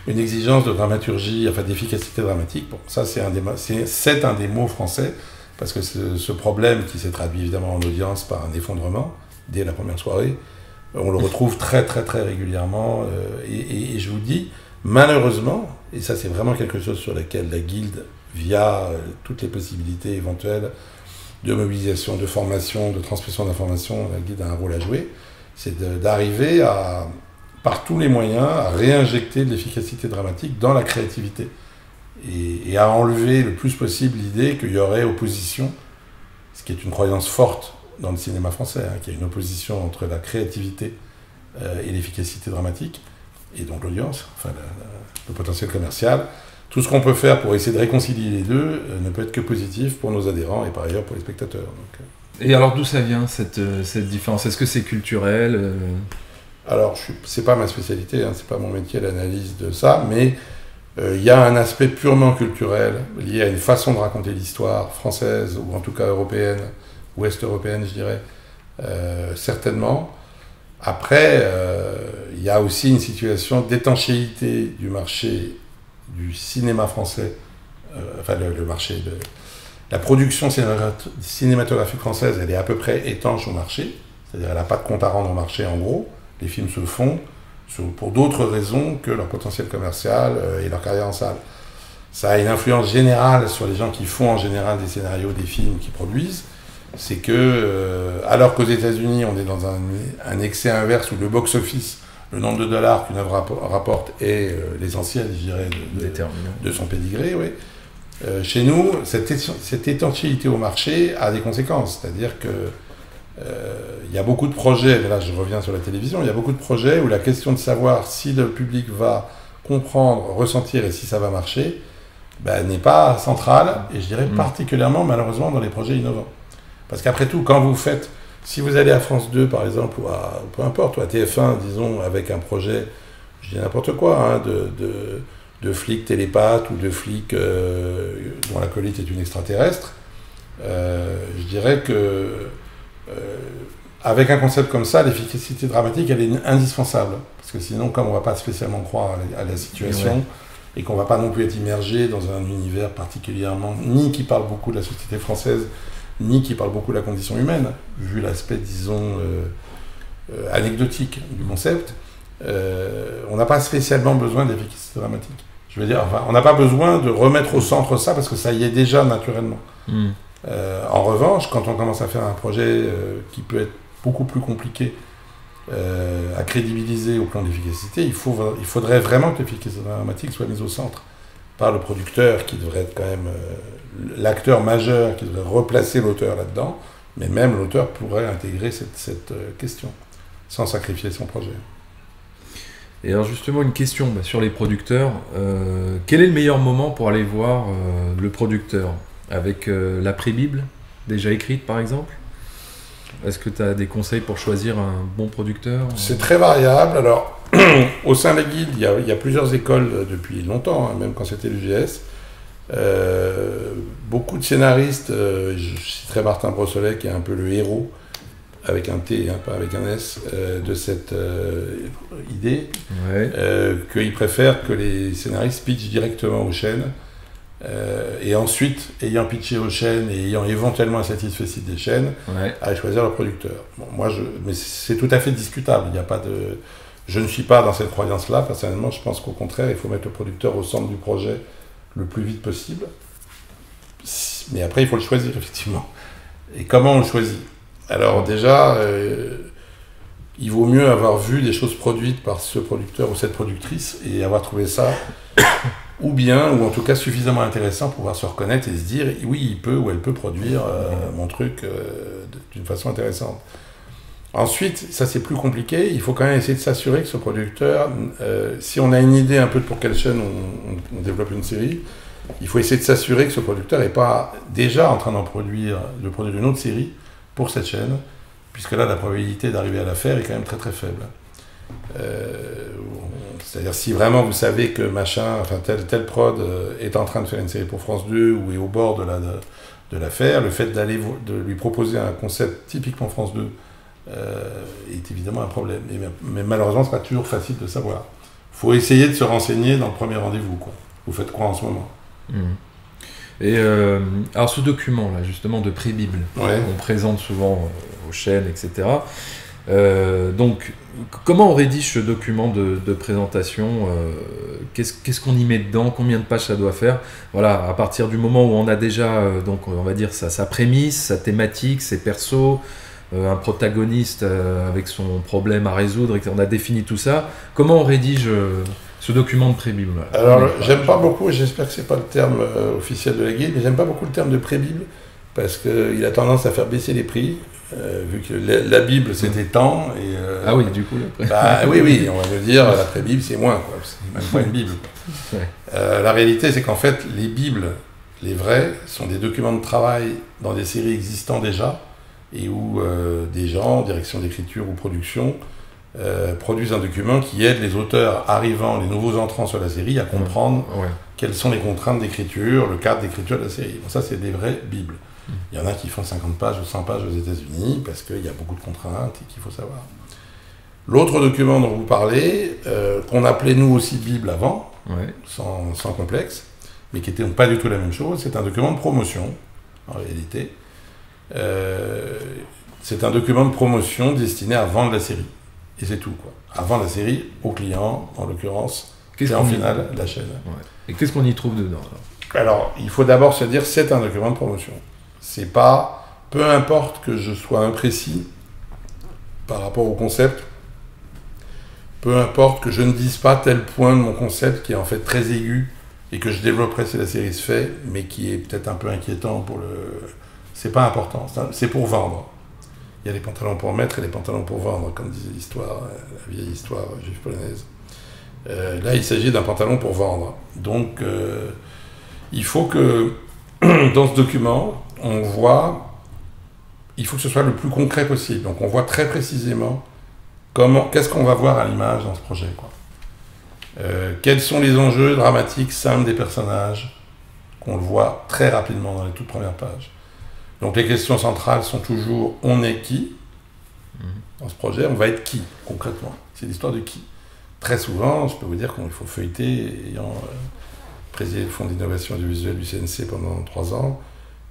une exigence de dramaturgie, enfin d'efficacité dramatique? Bon, ça, c'est un des mots français, parce que ce problème qui s'est traduit évidemment en audience par un effondrement, dès la première soirée, on le retrouve très très très régulièrement, et je vous dis, malheureusement, et ça c'est vraiment quelque chose sur lequel la Guilde, via toutes les possibilités éventuelles de mobilisation, de formation, de transmission d'informations, la Guilde a un rôle à jouer, c'est d'arriver à, par tous les moyens, à réinjecter de l'efficacité dramatique dans la créativité, et à enlever le plus possible l'idée qu'il y aurait opposition, ce qui est une croyance forte dans le cinéma français, hein, qu'il y a une opposition entre la créativité et l'efficacité dramatique, et donc l'audience, enfin le potentiel commercial. Tout ce qu'on peut faire pour essayer de réconcilier les deux ne peut être que positif pour nos adhérents et par ailleurs pour les spectateurs. Donc, Et alors d'où ça vient cette différence? Est-ce que c'est culturel? Alors, c'est pas ma spécialité, hein, c'est pas mon métier l'analyse de ça, mais il y a un aspect purement culturel lié à une façon de raconter l'histoire française, ou en tout cas européenne, ouest-européenne je dirais, certainement. Après, il y a aussi une situation d'étanchéité du marché du cinéma français, enfin le marché de la production cinématographique française, elle est à peu près étanche au marché, c'est-à-dire elle n'a pas de compte à rendre au marché en gros, Les films se font pour d'autres raisons que leur potentiel commercial et leur carrière en salle. Ça a une influence générale sur les gens qui font en général des scénarios, des films, qui produisent. C'est que, alors qu'aux États-Unis, on est dans un excès inverse où le box-office, le nombre de dollars qu'une œuvre rapporte est l'essentiel, je dirais, de son pédigré, oui. Chez nous, cette étanchéité au marché a des conséquences. C'est-à-dire que il y a beaucoup de projets, et là je reviens sur la télévision, il y a beaucoup de projets où la question de savoir si le public va comprendre, ressentir et si ça va marcher, n'est pas centrale, et je dirais particulièrement malheureusement dans les projets innovants. Parce qu'après tout, quand vous faites, si vous allez à France 2 par exemple, ou à peu importe, ou à TF1, disons, avec un projet, je dis n'importe quoi, de flics télépathes ou de flics dont l'acolyte est une extraterrestre, je dirais que avec un concept comme ça, l'efficacité dramatique, elle est indispensable. Parce que sinon, comme on ne va pas spécialement croire à la situation, et qu'on ne va pas non plus être immergé dans un univers particulièrement, ni qui parle beaucoup de la société française, ni qui parle beaucoup de la condition humaine, vu l'aspect, disons, anecdotique du concept, on n'a pas spécialement besoin d'efficacité dramatique. Je veux dire, enfin, on n'a pas besoin de remettre au centre ça, parce que ça y est déjà naturellement. En revanche, quand on commence à faire un projet qui peut être beaucoup plus compliqué à crédibiliser au plan de l'efficacité, il faudrait vraiment que l'efficacité dramatique soit mise au centre par le producteur, qui devrait être quand même l'acteur majeur, qui devrait replacer l'auteur là-dedans, mais même l'auteur pourrait intégrer cette question, sans sacrifier son projet. Et alors justement, une question sur les producteurs. Quel est le meilleur moment pour aller voir le producteur ? Avec la pré-bible déjà écrite par exemple ? Est-ce que tu as des conseils pour choisir un bon producteur ? C'est très variable. Alors, au sein de la guilde, il y a plusieurs écoles depuis longtemps, même quand c'était l'UGS. Beaucoup de scénaristes, je citerai Martin Brossolet qui est un peu le héros, avec un T, pas avec un S, de cette idée, qu'il préfère que les scénaristes pitchent directement aux chaînes. Et ensuite, ayant pitché aux chaînes et ayant éventuellement un satisfait des chaînes, à choisir le producteur. Bon, mais c'est tout à fait discutable. Il n'y a pas de. Je ne suis pas dans cette croyance-là. Personnellement, je pense qu'au contraire, il faut mettre le producteur au centre du projet le plus vite possible. Mais après, il faut le choisir effectivement. Et comment on le choisit ? Alors déjà, il vaut mieux avoir vu des choses produites par ce producteur ou cette productrice et avoir trouvé ça. Ou bien, ou en tout cas suffisamment intéressant pour pouvoir se reconnaître et se dire oui, il peut ou elle peut produire mon truc d'une façon intéressante. Ensuite, ça c'est plus compliqué, il faut quand même essayer de s'assurer que ce producteur, si on a une idée un peu de pour quelle chaîne on développe une série, il faut essayer de s'assurer que ce producteur n'est pas déjà en train de produire une autre série pour cette chaîne, puisque là la probabilité d'arriver à la faire est quand même très très faible. C'est-à-dire si vraiment vous savez que tel prod est en train de faire une série pour France 2 ou est au bord de la faire, le fait de lui proposer un concept typiquement France 2 est évidemment un problème. Mais malheureusement, ce n'est pas toujours facile de savoir. Il faut essayer de se renseigner dans le premier rendez-vous, quoi. Vous faites quoi en ce moment ? Et alors ce document là justement de pré-bible, on présente souvent aux chaînes, etc. Donc comment on rédige ce document de présentation ? Qu'est-ce qu'on y met dedans ? Combien de pages ça doit faire ? Voilà, à partir du moment où on a déjà donc on va dire sa prémisse, sa thématique, ses persos, un protagoniste avec son problème à résoudre, et qu'on a défini tout ça, comment on rédige ce document de pré-bible ? Alors, j'aime pas beaucoup, et j'espère que c'est pas le terme officiel de la guilde, mais j'aime pas beaucoup le terme de pré-bible, parce qu'il a tendance à faire baisser les prix, vu que la Bible c'était tant, et... ah oui, du coup... oui, on va me dire, la pré-bible c'est moins, quoi. C'est même pas une Bible. La réalité, c'est qu'en fait, les Bibles, les vraies, sont des documents de travail dans des séries existantes déjà, et où des gens, direction d'écriture ou production, produisent un document qui aide les auteurs arrivant, les nouveaux entrants sur la série, à comprendre quelles sont les contraintes d'écriture, le cadre d'écriture de la série. Bon, ça, c'est des vraies Bibles. Il y en a qui font 50 pages ou 100 pages aux États-Unis parce qu'il y a beaucoup de contraintes et qu'il faut savoir. L'autre document dont vous parlez, qu'on appelait nous aussi Bible avant, sans complexe, mais qui n'était pas du tout la même chose, c'est un document de promotion, en réalité. C'est un document de promotion destiné à vendre la série. et c'est tout, quoi. Avant la série, au client, en l'occurrence, Qu'est-ce et en qu'on y- finale, la chaîne. Ouais. Et qu'est-ce qu'on y trouve dedans Alors, il faut d'abord se dire, c'est un document de promotion. C'est pas, peu importe que je sois imprécis par rapport au concept, peu importe que je ne dise pas tel point de mon concept qui est en fait très aigu et que je développerai si la série se fait, mais qui est peut-être un peu inquiétant pour le... C'est pas important, c'est pour vendre. Il y a les pantalons pour mettre et les pantalons pour vendre, comme disait l'histoire, la vieille histoire juive polonaise. Là, il s'agit d'un pantalon pour vendre. Donc, il faut que, dans ce document, on voit... Il faut que ce soit le plus concret possible. Donc, on voit très précisément qu'est-ce qu'on va voir à l'image dans ce projet, quoi. Quels sont les enjeux dramatiques simples des personnages, qu'on le voit très rapidement dans les toutes premières pages. Donc les questions centrales sont toujours on est qui dans ce projet, on va être qui concrètement, c'est l'histoire de qui. Très souvent, je peux vous dire qu'il faut feuilleter, ayant présidé le fonds d'innovation audiovisuelle du CNC pendant 3 ans,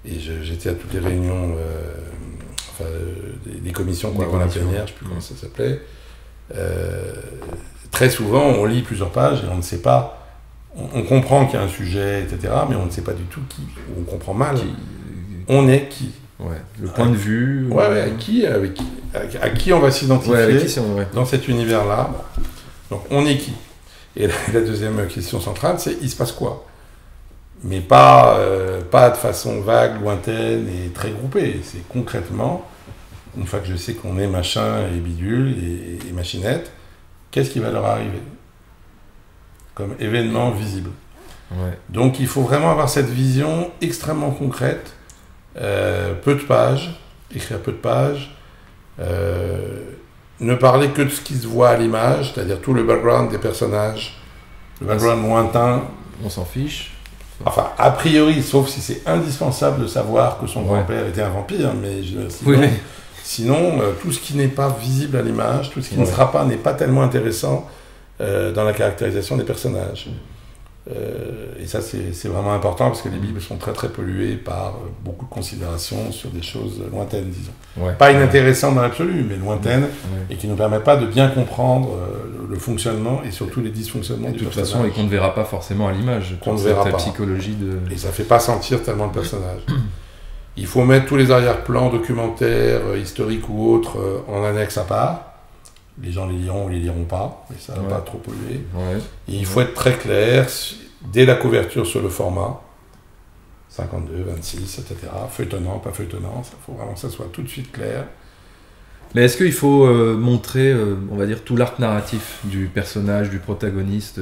et j'étais à toutes les réunions des commissions qu'on avant la plénière, je ne sais plus comment ça s'appelait. Très souvent, on lit plusieurs pages et on ne sait pas, on comprend qu'il y a un sujet, etc., mais on ne sait pas du tout qui, on comprend mal. On est qui. Ouais, le point de vue. À qui on va s'identifier ouais. dans cet univers-là. Bon. Donc, on est qui. Et la deuxième question centrale, c'est il se passe quoi. Mais pas de façon vague, lointaine et très groupée. C'est concrètement, une fois que je sais qu'on est machin et bidule et machinette, qu'est-ce qui va leur arriver comme événement visible. Ouais. Donc il faut vraiment avoir cette vision extrêmement concrète, peu de pages, écrire peu de pages, ne parler que de ce qui se voit à l'image, c'est-à-dire tout le background des personnages, le background lointain. On s'en fiche. Enfin, a priori, sauf si c'est indispensable de savoir que son grand-père était un vampire, mais sinon, tout ce qui n'est pas visible à l'image, tout ce qui ne sera pas, n'est pas tellement intéressant dans la caractérisation des personnages. Et ça, c'est vraiment important, parce que les Bibles sont très très polluées par beaucoup de considérations sur des choses lointaines, disons. Ouais. Pas inintéressantes dans l'absolu, mais lointaines, et qui ne nous permettent pas de bien comprendre le fonctionnement et surtout les dysfonctionnements du personnage. De toute façon, et qu'on ne verra pas forcément à l'image. Qu'on ne verra pas. Psychologie de... Et ça ne fait pas sentir tellement le personnage. Il faut mettre tous les arrière-plans documentaires, historiques ou autres, en annexe à part. Les gens les liront ou les liront pas, mais ça ne va pas trop polluer. Ouais. Et il faut être très clair, dès la couverture sur le format, 52, 26, etc., feuilletonnant, pas feuilletonnant, il faut vraiment que ça soit tout de suite clair. Mais est-ce qu'il faut montrer, on va dire, tout l'arc narratif du personnage, du protagoniste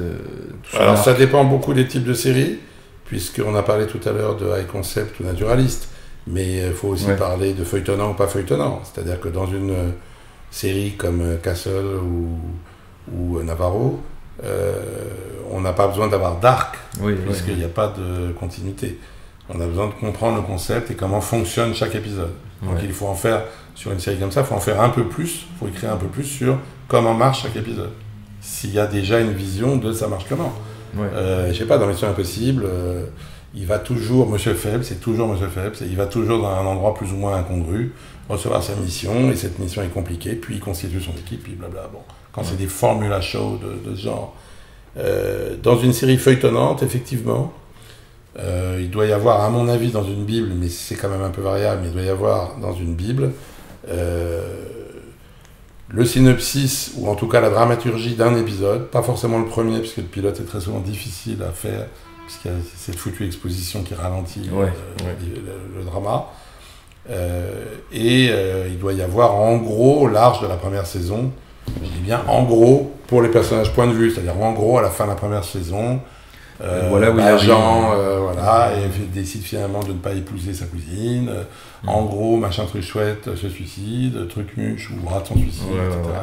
Alors ça dépend beaucoup des types de séries, puisqu'on a parlé tout à l'heure de high concept ou naturaliste, mais il faut aussi parler de feuilletonnant ou pas feuilletonnant. C'est-à-dire que dans une série comme Castle ou Navarro, on n'a pas besoin d'avoir d'arc, puisqu'il n'y a pas de continuité. On a besoin de comprendre le concept et comment fonctionne chaque épisode. Donc il faut en faire, sur une série comme ça, il faut en faire un peu plus, il faut écrire un peu plus sur comment marche chaque épisode. S'il y a déjà une vision de ça marche comment. Je sais pas, dans Mission Impossible, il va toujours, Monsieur Phelps, c'est toujours Monsieur Phelps, et il va toujours dans un endroit plus ou moins incongru, recevoir sa mission, et cette mission est compliquée, puis il constitue son équipe, puis blabla. Bon, quand c'est des formulas show de ce genre. Dans une série feuilletonnante, effectivement, il doit y avoir, à mon avis, dans une Bible, mais c'est quand même un peu variable, mais il doit y avoir dans une Bible le synopsis, ou en tout cas la dramaturgie d'un épisode, pas forcément le premier, puisque le pilote est très souvent difficile à faire, puisqu'il y a cette foutue exposition qui ralentit le drama. Il doit y avoir en gros l'arche de la première saison, je dis bien en gros pour les personnages point de vue, c'est-à-dire en gros à la fin de la première saison, voilà où Jean et décide finalement de ne pas épouser sa cousine, en gros machin truc chouette se suicide, truc muche ou rate son suicide,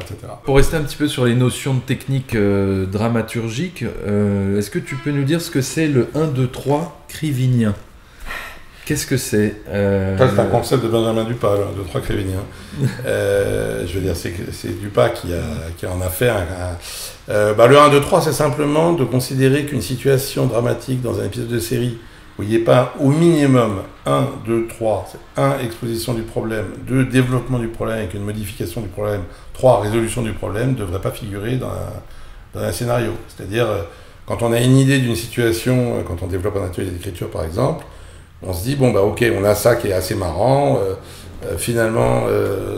etc. Pour rester un petit peu sur les notions de technique dramaturgique, est-ce que tu peux nous dire ce que c'est le 1, 2, 3 crivinien ? Qu'est-ce que c'est C'est un concept de Benjamin Dupas, le 2, 3 crivinien. Je veux dire, c'est Dupas qui en a fait le 1, 2, 3, c'est simplement de considérer qu'une situation dramatique dans un épisode de série où il n'y ait pas au minimum 1, 2, 3, 1, exposition du problème, 2, développement du problème avec une modification du problème, 3, résolution du problème, ne devrait pas figurer dans un scénario. C'est-à-dire, quand on a une idée d'une situation, quand on développe un atelier d'écriture par exemple, on se dit, bon bah ok, on a ça qui est assez marrant, finalement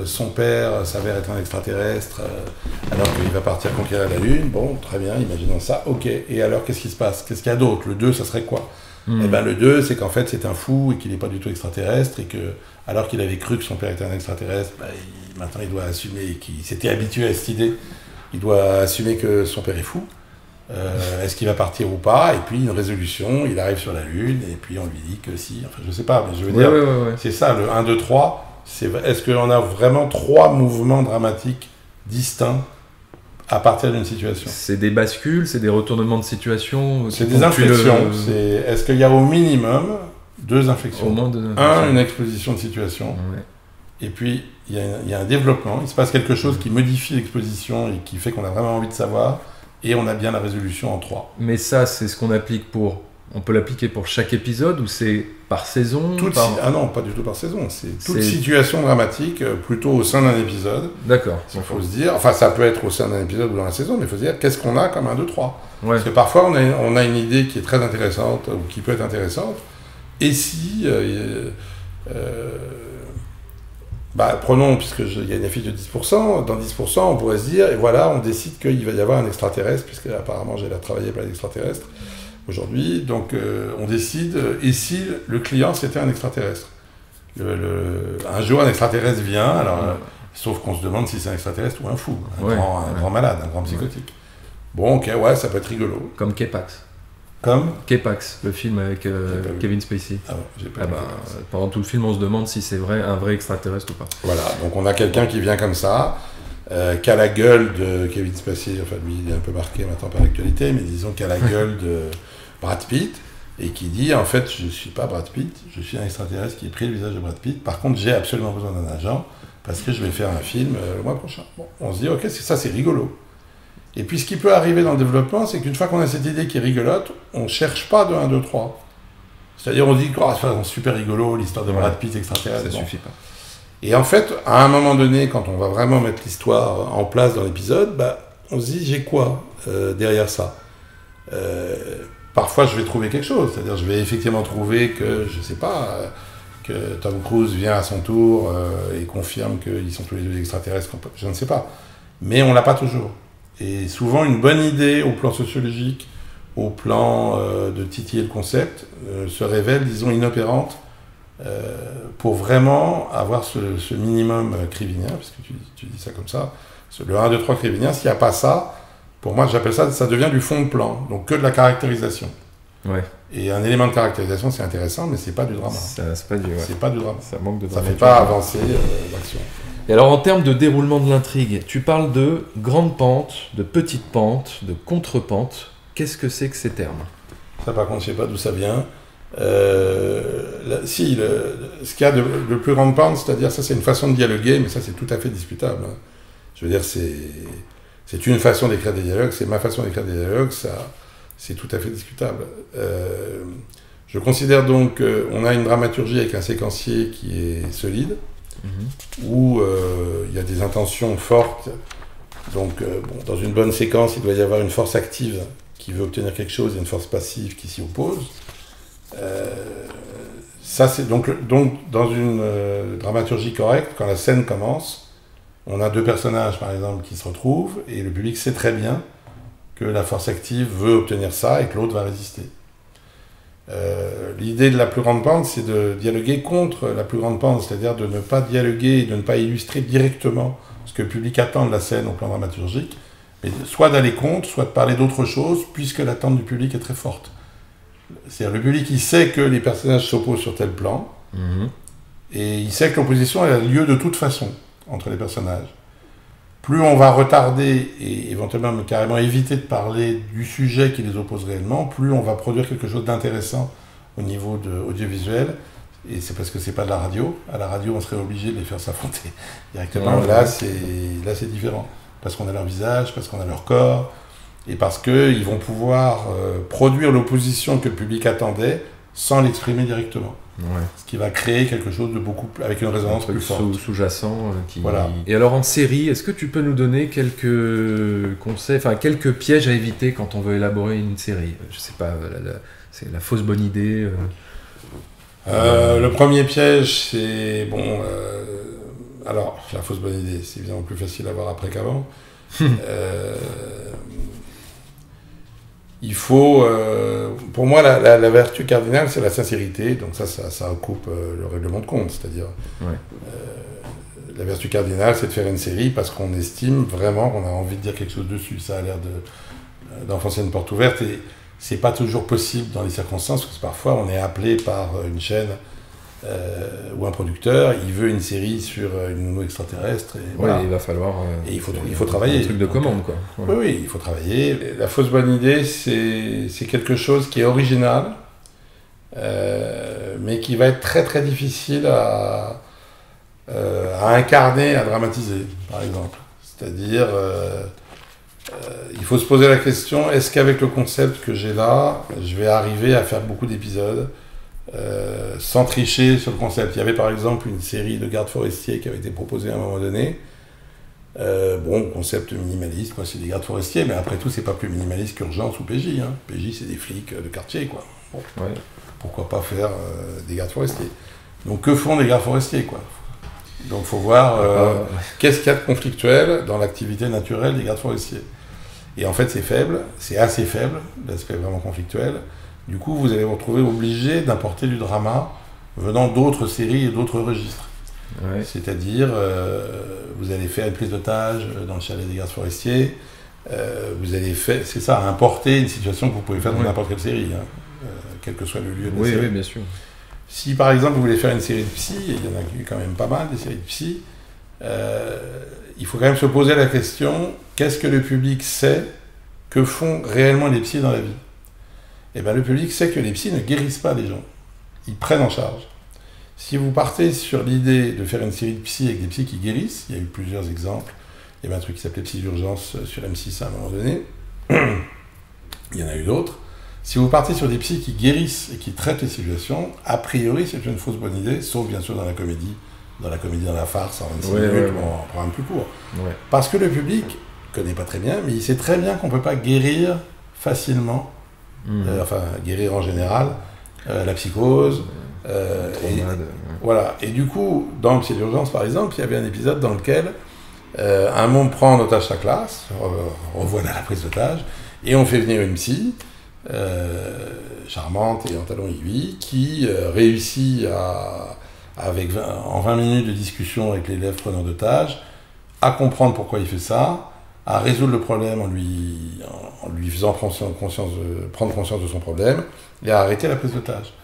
son père s'avère être un extraterrestre alors qu'il va partir conquérir la Lune, bon très bien, imaginons ça, ok, et alors qu'est-ce qui se passe? Qu'est-ce qu'il y a d'autre? Le 2, ça serait quoi? Eh ben, le 2, c'est qu'en fait c'est un fou et qu'il n'est pas du tout extraterrestre et que, alors qu'il avait cru que son père était un extraterrestre, bah, maintenant il doit assumer qu'il s'était habitué à cette idée, il doit assumer que son père est fou. Est-ce qu'il va partir ou pas? Et puis une résolution, il arrive sur la Lune et puis on lui dit que si, enfin je sais pas, mais je veux dire, c'est ça, le 1, 2, 3, est-ce qu'on a vraiment 3 mouvements dramatiques distincts à partir d'une situation? C'est des bascules, c'est des retournements de situation. C'est des inflexions. Est-ce qu'il y a au minimum 2 inflexions? Au moins 2 inflexions. Une exposition de situation. Ouais. Et puis, il y a un développement. Il se passe quelque chose qui modifie l'exposition et qui fait qu'on a vraiment envie de savoir. Et on a bien la résolution en 3. Mais ça, c'est ce qu'on applique pour... On peut l'appliquer pour chaque épisode ou c'est par saison? Ah non, pas du tout par saison. C'est toute situation dramatique, plutôt au sein d'un épisode. D'accord. Il faut se dire... Enfin, ça peut être au sein d'un épisode ou dans la saison, mais il faut se dire qu'est-ce qu'on a comme 1, 2, 3. Ouais. Parce que parfois, on a une idée qui est très intéressante ou qui peut être intéressante. Et si... prenons, puisqu'il y a une affiche de 10%, dans 10%, on pourrait se dire, et voilà, on décide qu'il va y avoir un extraterrestre, puisque apparemment j'ai travaillé pour les extraterrestres aujourd'hui, donc on décide, et si le client c'était un extraterrestre? Un jour, un extraterrestre vient, alors, sauf qu'on se demande si c'est un extraterrestre ou un fou, un grand malade, un grand psychotique. Bon, ok, ouais, ça peut être rigolo. Comme K-Pax. Comme K-Pax, le film avec Kevin Spacey. Ah bon, j'ai pas pendant tout le film, on se demande si c'est un vrai extraterrestre ou pas. Voilà, donc on a quelqu'un qui vient comme ça, qui a la gueule de Kevin Spacey, enfin lui il est un peu marqué maintenant par l'actualité, mais disons qu'il a la gueule de Brad Pitt, et qui dit en fait je suis pas Brad Pitt, je suis un extraterrestre qui a pris le visage de Brad Pitt, par contre j'ai absolument besoin d'un agent, parce que je vais faire un film le mois prochain. Bon, on se dit ok, c'est rigolo. Et puis ce qui peut arriver dans le développement, c'est qu'une fois qu'on a cette idée qui est rigolote, on ne cherche pas de 1, 2, 3. C'est-à-dire on dit que c'est super rigolo, l'histoire de Brad Pitt extraterrestre. Ça suffit pas. Et en fait, à un moment donné, quand on va vraiment mettre l'histoire en place dans l'épisode, on se dit j'ai quoi derrière ça? Parfois je vais trouver quelque chose, c'est-à-dire je vais effectivement trouver que, je sais pas, que Tom Cruise vient à son tour et confirme qu'ils sont tous les deux extraterrestres, je ne sais pas. Mais on l'a pas toujours. Et souvent, une bonne idée au plan sociologique, au plan de titiller le concept, se révèle, disons, inopérante pour vraiment avoir ce minimum crivinien, puisque tu dis ça comme ça, le 1, 2, 3 crivinien. S'il n'y a pas ça, pour moi, j'appelle ça devient du fond de plan, donc que de la caractérisation. Ouais. Et un élément de caractérisation, c'est intéressant, mais c'est pas du drama. C'est pas du drama. Ça manque de drama. Ça fait pas avancer l'action. Et alors, en termes de déroulement de l'intrigue, tu parles de grande pente, de petite pente, de contre-pente. Qu'est-ce que c'est que ces termes? Ça, par contre, je ne sais pas d'où ça vient. Ce qu'il y a de plus grande pente, c'est-à-dire, ça, c'est une façon de dialoguer, mais ça, c'est tout à fait discutable. Je veux dire, c'est une façon d'écrire des dialogues, c'est ma façon d'écrire des dialogues, ça, c'est tout à fait discutable. Je considère donc qu'on a une dramaturgie avec un séquencier qui est solide, où il y a des intentions fortes. Donc, dans une bonne séquence, il doit y avoir une force active qui veut obtenir quelque chose et une force passive qui s'y oppose. Ça, c'est donc dans une dramaturgie correcte, quand la scène commence, on a 2 personnages, par exemple, qui se retrouvent, et le public sait très bien que la force active veut obtenir ça et que l'autre va résister. L'idée de la plus grande pente, c'est de dialoguer contre la plus grande pente, c'est-à-dire de ne pas dialoguer et de ne pas illustrer directement ce que le public attend de la scène au plan dramaturgique, mais soit d'aller contre, soit de parler d'autre chose, puisque l'attente du public est très forte. C'est-à-dire le public, il sait que les personnages s'opposent sur tel plan, et il sait que l'opposition a lieu de toute façon entre les personnages. Plus on va retarder et éventuellement carrément éviter de parler du sujet qui les oppose réellement, plus on va produire quelque chose d'intéressant au niveau de audiovisuel. Et c'est parce que c'est pas de la radio. À la radio, on serait obligé de les faire s'affronter directement. Là, c'est différent. Parce qu'on a leur visage, parce qu'on a leur corps, et parce qu'ils vont pouvoir produire l'opposition que le public attendait sans l'exprimer directement. Ouais. Ce qui va créer quelque chose de beaucoup plus, avec une résonance plus forte. Sous-jacent. Voilà. Et alors en série, est-ce que tu peux nous donner quelques conseils, enfin quelques pièges à éviter quand on veut élaborer une série? Je sais pas, c'est la fausse bonne idée. Le premier piège, c'est alors la fausse bonne idée, c'est évidemment plus facile à voir après qu'avant. Il faut, pour moi, la vertu cardinale, c'est la sincérité. Donc ça recoupe le règlement de compte, c'est-à-dire la vertu cardinale, c'est de faire une série parce qu'on estime vraiment qu'on a envie de dire quelque chose dessus. Ça a l'air d'enfoncer une porte ouverte et c'est pas toujours possible dans les circonstances, parce que parfois on est appelé par une chaîne ou un producteur, il veut une série sur une nounou extraterrestre. Et voilà. Il va falloir. Et il faut travailler. Un truc de commande, quoi. Voilà. Oui, il faut travailler. La fausse bonne idée, c'est quelque chose qui est original, mais qui va être très très difficile à incarner, à dramatiser, par exemple. C'est-à-dire, il faut se poser la question, est-ce qu'avec le concept que j'ai là, je vais arriver à faire beaucoup d'épisodes sans tricher sur le concept. Il y avait par exemple une série de gardes forestiers qui avait été proposée à un moment donné. Concept minimaliste, c'est des gardes forestiers, mais après tout, c'est pas plus minimaliste qu'Urgence ou PJ. Hein. PJ, c'est des flics de quartier, quoi. Bon. Ouais. Pourquoi pas faire des gardes forestiers? Donc, que font les gardes forestiers, quoi? Donc, il faut voir qu'est-ce qu'il y a de conflictuel dans l'activité naturelle des gardes forestiers. Et en fait, c'est faible, c'est assez faible, l'aspect vraiment conflictuel. Du coup, vous allez vous retrouver obligé d'importer du drama venant d'autres séries et d'autres registres. Ouais. C'est-à-dire, vous allez faire une prise d'otage dans le chalet des gardes forestiers, vous allez faire, c'est ça, importer une situation que vous pouvez faire dans n'importe quelle série, hein, quel que soit le lieu de la série. Oui, bien sûr. Si par exemple vous voulez faire une série de psy, et il y en a eu quand même pas mal des séries de psy, il faut quand même se poser la question, qu'est-ce que le public sait que font réellement les psys dans la vie? Eh bien, le public sait que les psys ne guérissent pas les gens. Ils prennent en charge. Si vous partez sur l'idée de faire une série de psys avec des psys qui guérissent, il y a eu plusieurs exemples. Il y avait un truc qui s'appelait Psy d'urgence sur M6 à un moment donné. Il y en a eu d'autres. Si vous partez sur des psys qui guérissent et qui traitent les situations, a priori, c'est une fausse bonne idée, sauf bien sûr dans la comédie, dans la farce, en 26 minutes, ou en programme plus court. Ouais. Parce que le public ne connaît pas très bien, mais il sait très bien qu'on ne peut pas guérir facilement, guérir en général, la psychose. Voilà. Et du coup, dans Psy d'urgence, par exemple, il y avait un épisode dans lequel un monde prend en otage sa classe, revoilà la prise d'otage, et on fait venir une psy, charmante et en talons aiguilles, qui réussit en 20 minutes de discussion avec l'élève preneur d'otage, à comprendre pourquoi il fait ça, à résoudre le problème en lui faisant prendre conscience de son problème, et à arrêter la prise d'otage.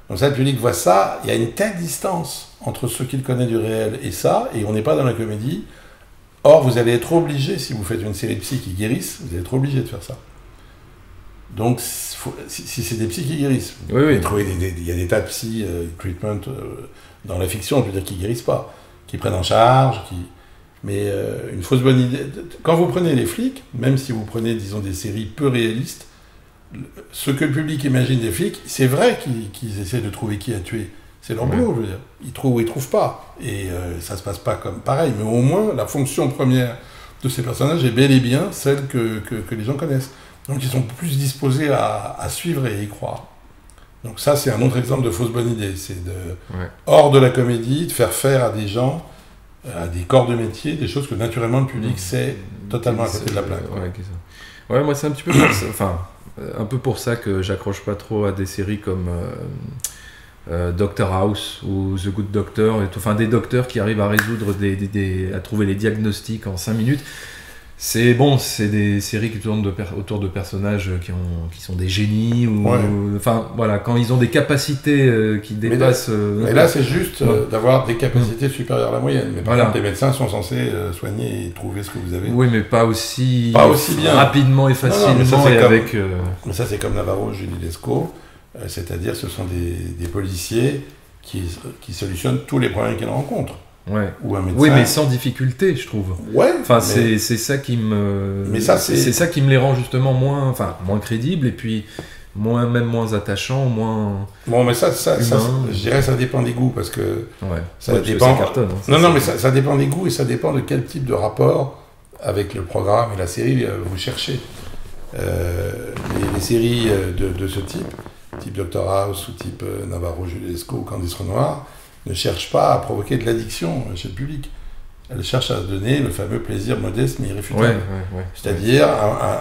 Donc ça, le public voit ça, il y a une telle distance entre ce qu'il connaît du réel et ça, et on n'est pas dans la comédie. Or, vous allez être obligé, si vous faites une série de psys qui guérissent, vous allez être obligé de faire ça. Donc, si c'est des psys qui guérissent, vous trouvez il y a des tas de psy treatment dans la fiction, je veux dire, qui guérissent pas, qui prennent en charge, mais une fausse bonne idée. Quand vous prenez les flics, même si vous prenez, disons, des séries peu réalistes, ce que le public imagine des flics, c'est vrai qu'ils essaient de trouver qui a tué. C'est leur boulot, je veux dire. Ils trouvent ou ils trouvent pas. Et ça se passe pas comme pareil. Mais au moins, la fonction première de ces personnages est bel et bien celle que les gens connaissent. Donc ils sont plus disposés à suivre et à y croire. Donc ça, c'est un autre exemple de fausse bonne idée. C'est hors de la comédie, de faire à des gens, à des corps de métier, des choses que naturellement le public sait totalement à côté de la plaque. Ouais, moi c'est un petit peu pour ça, un peu pour ça que j'accroche pas trop à des séries comme Doctor House ou The Good Doctor, des docteurs qui arrivent à résoudre à trouver les diagnostics en 5 minutes. C'est des séries qui tournent autour de personnages qui sont des génies, quand ils ont des capacités qui dépassent... Mais là, c'est juste d'avoir des capacités supérieures à la moyenne. Mais par exemple, les médecins sont censés soigner et trouver ce que vous avez. Oui, mais pas aussi bien. Rapidement et facilement. Mais ça, c'est comme Navarro, Julie Lescaut. C'est-à-dire, ce sont des policiers qui solutionnent tous les problèmes qu'ils rencontrent. Ouais. Ou un médecin. Oui, mais sans difficulté, je trouve. Ouais. C'est ça qui me. C'est ça qui me les rend justement moins crédibles. Et puis, même moins attachant, moins... Bon, mais ça humain. je dirais ça dépend des goûts, parce que Ouais. ça Ouais, dépend... ça cartonne, hein, non, mais ça dépend des goûts et ça dépend de quel type de rapport avec le programme et la série vous cherchez. Les séries de ce type Doctor House ou type Navarro Juliesco ou Candice Renoir, ne cherchent pas à provoquer de l'addiction chez le public. Elles cherchent à donner le fameux plaisir modeste mais irréfutable. C'est-à-dire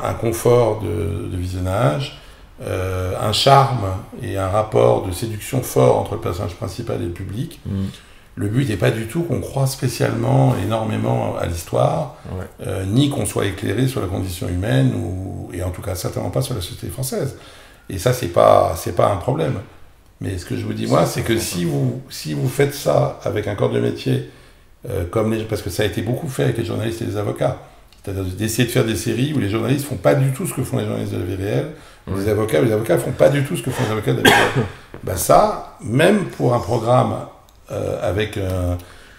un confort de visionnage, un charme et un rapport de séduction fort entre le personnage principal et le public. Le but n'est pas du tout qu'on croie spécialement énormément à l'histoire, ni qu'on soit éclairé sur la condition humaine, et en tout cas certainement pas sur la société française. Et ça, c'est pas un problème. Mais ce que je vous dis, moi, c'est que si vous faites ça avec un corps de métier, parce que ça a été beaucoup fait avec les journalistes et les avocats, c'est-à-dire d'essayer de faire des séries où les journalistes ne font pas du tout ce que font les journalistes de la vie réelle, les avocats ne font pas du tout ce que font les avocats de la vie réelle. Ça, même pour un programme avec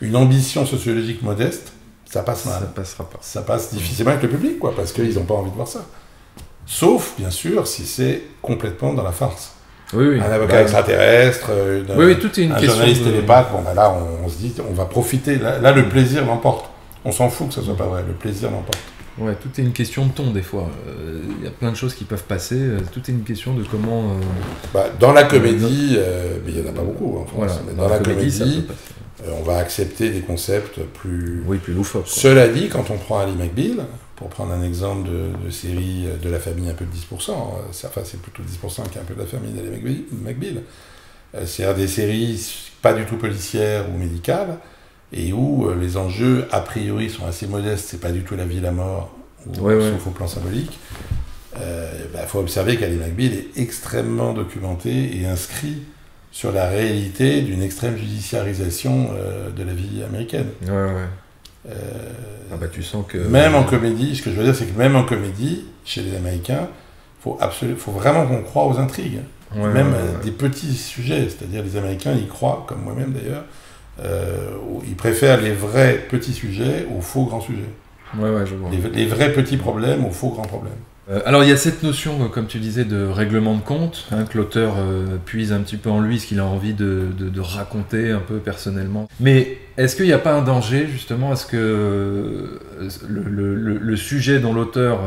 une ambition sociologique modeste, ça passe mal. Ça passera pas. Ça passe difficilement avec le public, parce qu'ils n'ont pas envie de voir ça. Sauf, bien sûr, si c'est complètement dans la farce. Oui. Un avocat extraterrestre, tout est une un question journaliste de... télépathe, là on se dit, on va profiter, là le plaisir l'emporte. On s'en fout que ça soit pas vrai, le plaisir l'emporte. Ouais, tout est une question de ton des fois. Il y a plein de choses qui peuvent passer, tout est une question de comment... Dans la comédie, mais il n'y en a pas beaucoup en France, voilà, mais dans la comédie, peut on va accepter des concepts plus loufoques. Cela dit, quand on prend Ali McBeal, pour prendre un exemple de série de la famille un peu de 10%, c'est plutôt 10% qui est un peu de la famille d'Ali McBeal, c'est-à-dire des séries pas du tout policières ou médicales, et où les enjeux, a priori, sont assez modestes, c'est pas du tout la vie, la mort, sauf au plan symbolique. Faut observer qu'Ali McBeal est extrêmement documenté et inscrit sur la réalité d'une extrême judiciarisation de la vie américaine. Tu sens que... Même en comédie, ce que je veux dire, c'est que même en comédie, chez les Américains, faut vraiment qu'on croie aux intrigues. Des petits sujets, c'est-à-dire les Américains, ils croient, comme moi-même d'ailleurs, ils préfèrent les vrais petits sujets aux faux grands sujets. Je vois. Les vrais petits problèmes aux faux grands problèmes. Alors il y a cette notion, comme tu disais, de règlement de compte, que l'auteur puise un petit peu en lui ce qu'il a envie de raconter un peu personnellement. Mais est-ce qu'il n'y a pas un danger, justement, est-ce que le sujet dont l'auteur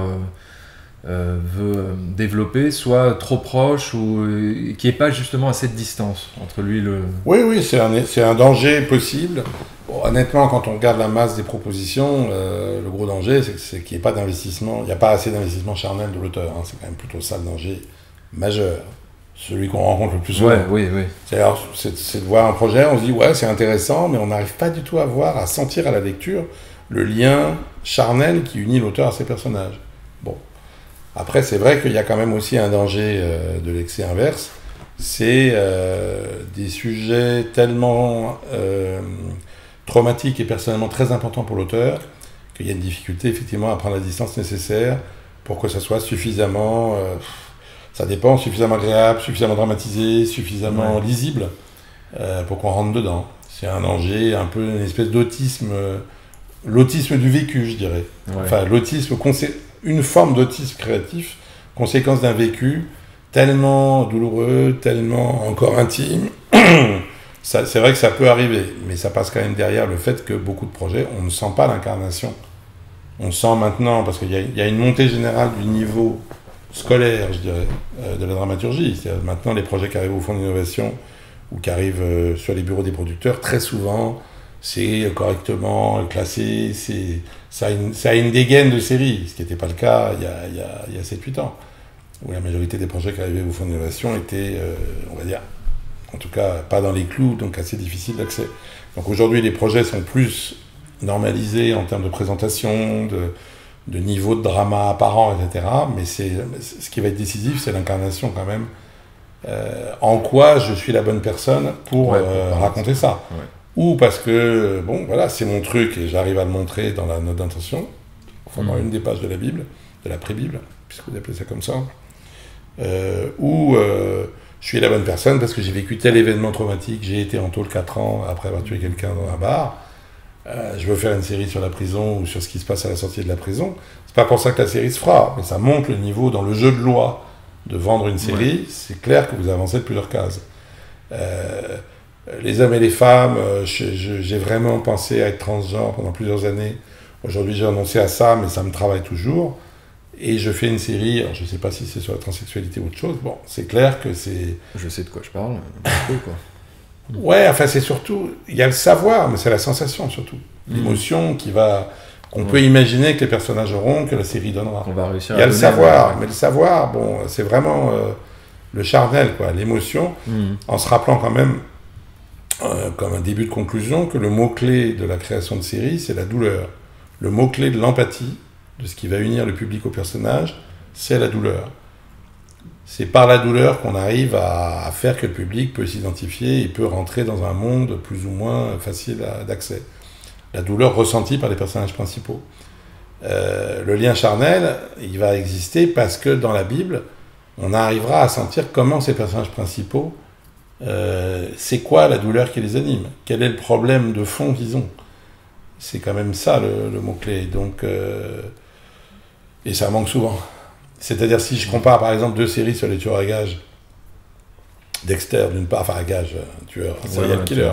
veut développer soit trop proche ou qu'il n'y ait pas justement assez de distance entre lui et le... Oui, c'est un danger possible. Bon, honnêtement, quand on regarde la masse des propositions, le gros danger, c'est qu'il n'y ait pas d'investissement, il n'y a pas assez d'investissement charnel de l'auteur. C'est quand même plutôt ça le danger majeur. Celui qu'on rencontre le plus souvent. C'est de voir un projet, on se dit c'est intéressant, mais on n'arrive pas du tout à sentir à la lecture le lien charnel qui unit l'auteur à ses personnages. Bon. Après, c'est vrai qu'il y a quand même aussi un danger de l'excès inverse. C'est des sujets tellement traumatiques et personnellement très importants pour l'auteur qu'il y a une difficulté effectivement à prendre la distance nécessaire pour que ça soit suffisamment... ça dépend, suffisamment agréable, suffisamment dramatisé, suffisamment lisible pour qu'on rentre dedans. C'est un danger, un peu une espèce d'autisme, l'autisme du vécu, je dirais. Enfin, une forme d'autisme créatif, conséquence d'un vécu tellement douloureux, tellement encore intime. C'est vrai que ça peut arriver, mais ça passe quand même derrière le fait que beaucoup de projets, on ne sent pas l'incarnation. On sent maintenant, parce qu'il y a une montée générale du niveau scolaire, je dirais, de la dramaturgie. C'est-à-dire maintenant, les projets qui arrivent au Fonds d'innovation ou qui arrivent sur les bureaux des producteurs, très souvent, c'est correctement classé, ça a une dégaine de série, ce qui n'était pas le cas il y a 7-8 ans, où la majorité des projets qui arrivaient au Fonds d'innovation étaient, on va dire, en tout cas pas dans les clous, donc assez difficiles d'accès. Donc aujourd'hui, les projets sont plus normalisés en termes de présentation, de niveau de drama apparent, etc. Mais ce qui va être décisif, c'est l'incarnation quand même. En quoi je suis la bonne personne pour raconter ça. Ou parce que, c'est mon truc et j'arrive à le montrer dans la note d'intention, dans une des pages de la Bible, de la pré-Bible, puisque vous appelez ça comme ça. Ou je suis la bonne personne parce que j'ai vécu tel événement traumatique, j'ai été en tôle 4 ans après avoir tué quelqu'un dans un bar. Je veux faire une série sur la prison ou sur ce qui se passe à la sortie de la prison. C'est pas pour ça que la série se fera, mais ça monte le niveau dans le jeu de loi de vendre une série, c'est clair que vous avancez de plusieurs cases. Les hommes et les femmes, j'ai vraiment pensé à être transgenre pendant plusieurs années. Aujourd'hui, j'ai renoncé à ça, mais ça me travaille toujours. Et je fais une série, alors je ne sais pas si c'est sur la transsexualité ou autre chose, bon, c'est clair que c'est... Je sais de quoi je parle, un peu, quoi. Ouais, enfin, c'est surtout... Il y a le savoir, mais c'est la sensation, surtout. L'émotion qu'on peut imaginer que les personnages auront, que la série donnera. On va réussir il y a le savoir, mais le savoir, bon, c'est vraiment le charnel, quoi, l'émotion, en se rappelant quand même, comme un début de conclusion, que le mot-clé de la création de série, c'est la douleur. Le mot-clé de l'empathie, de ce qui va unir le public au personnage, c'est la douleur. C'est par la douleur qu'on arrive à faire que le public peut s'identifier et peut rentrer dans un monde plus ou moins facile d'accès. La douleur ressentie par les personnages principaux. Le lien charnel, il va exister parce que dans la Bible, on arrivera à sentir comment ces personnages principaux, c'est quoi la douleur qui les anime, quel est le problème de fond qu'ils ont. C'est quand même ça le mot-clé. Donc, et ça manque souvent. C'est-à-dire si je compare par exemple 2 séries sur les tueurs à gages, Dexter d'une part, enfin à gages, tueur, serial killer,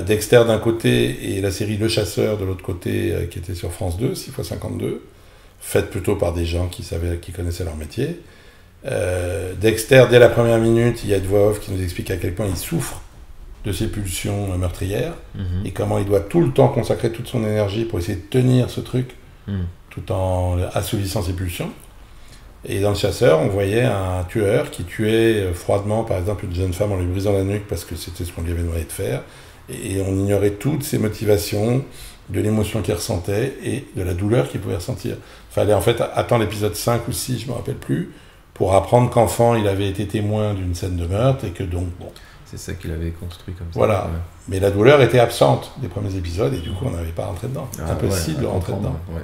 Dexter d'un côté et la série Le Chasseur de l'autre côté qui était sur France 2, 6x52, faite plutôt par des gens qui connaissaient leur métier. Dexter, dès la première minute, il y a une voix off qui nous explique à quel point il souffre de ses pulsions meurtrières et comment il doit tout le temps consacrer toute son énergie pour essayer de tenir ce truc tout en assouvissant ses pulsions. Et dans Le Chasseur, on voyait un tueur qui tuait froidement, par exemple, une jeune femme en lui brisant la nuque parce que c'était ce qu'on lui avait demandé de faire. Et on ignorait toutes ses motivations, de l'émotion qu'il ressentait et de la douleur qu'il pouvait ressentir. Il fallait en fait attendre l'épisode 5 ou 6, je ne me rappelle plus, pour apprendre qu'enfant, il avait été témoin d'une scène de meurtre et que donc, bon... C'est ça qu'il avait construit comme ça. Voilà. Ouais. Mais la douleur était absente des premiers épisodes et du coup, on n'avait pas rentré dedans. Impossible de rentrer dedans. Ouais.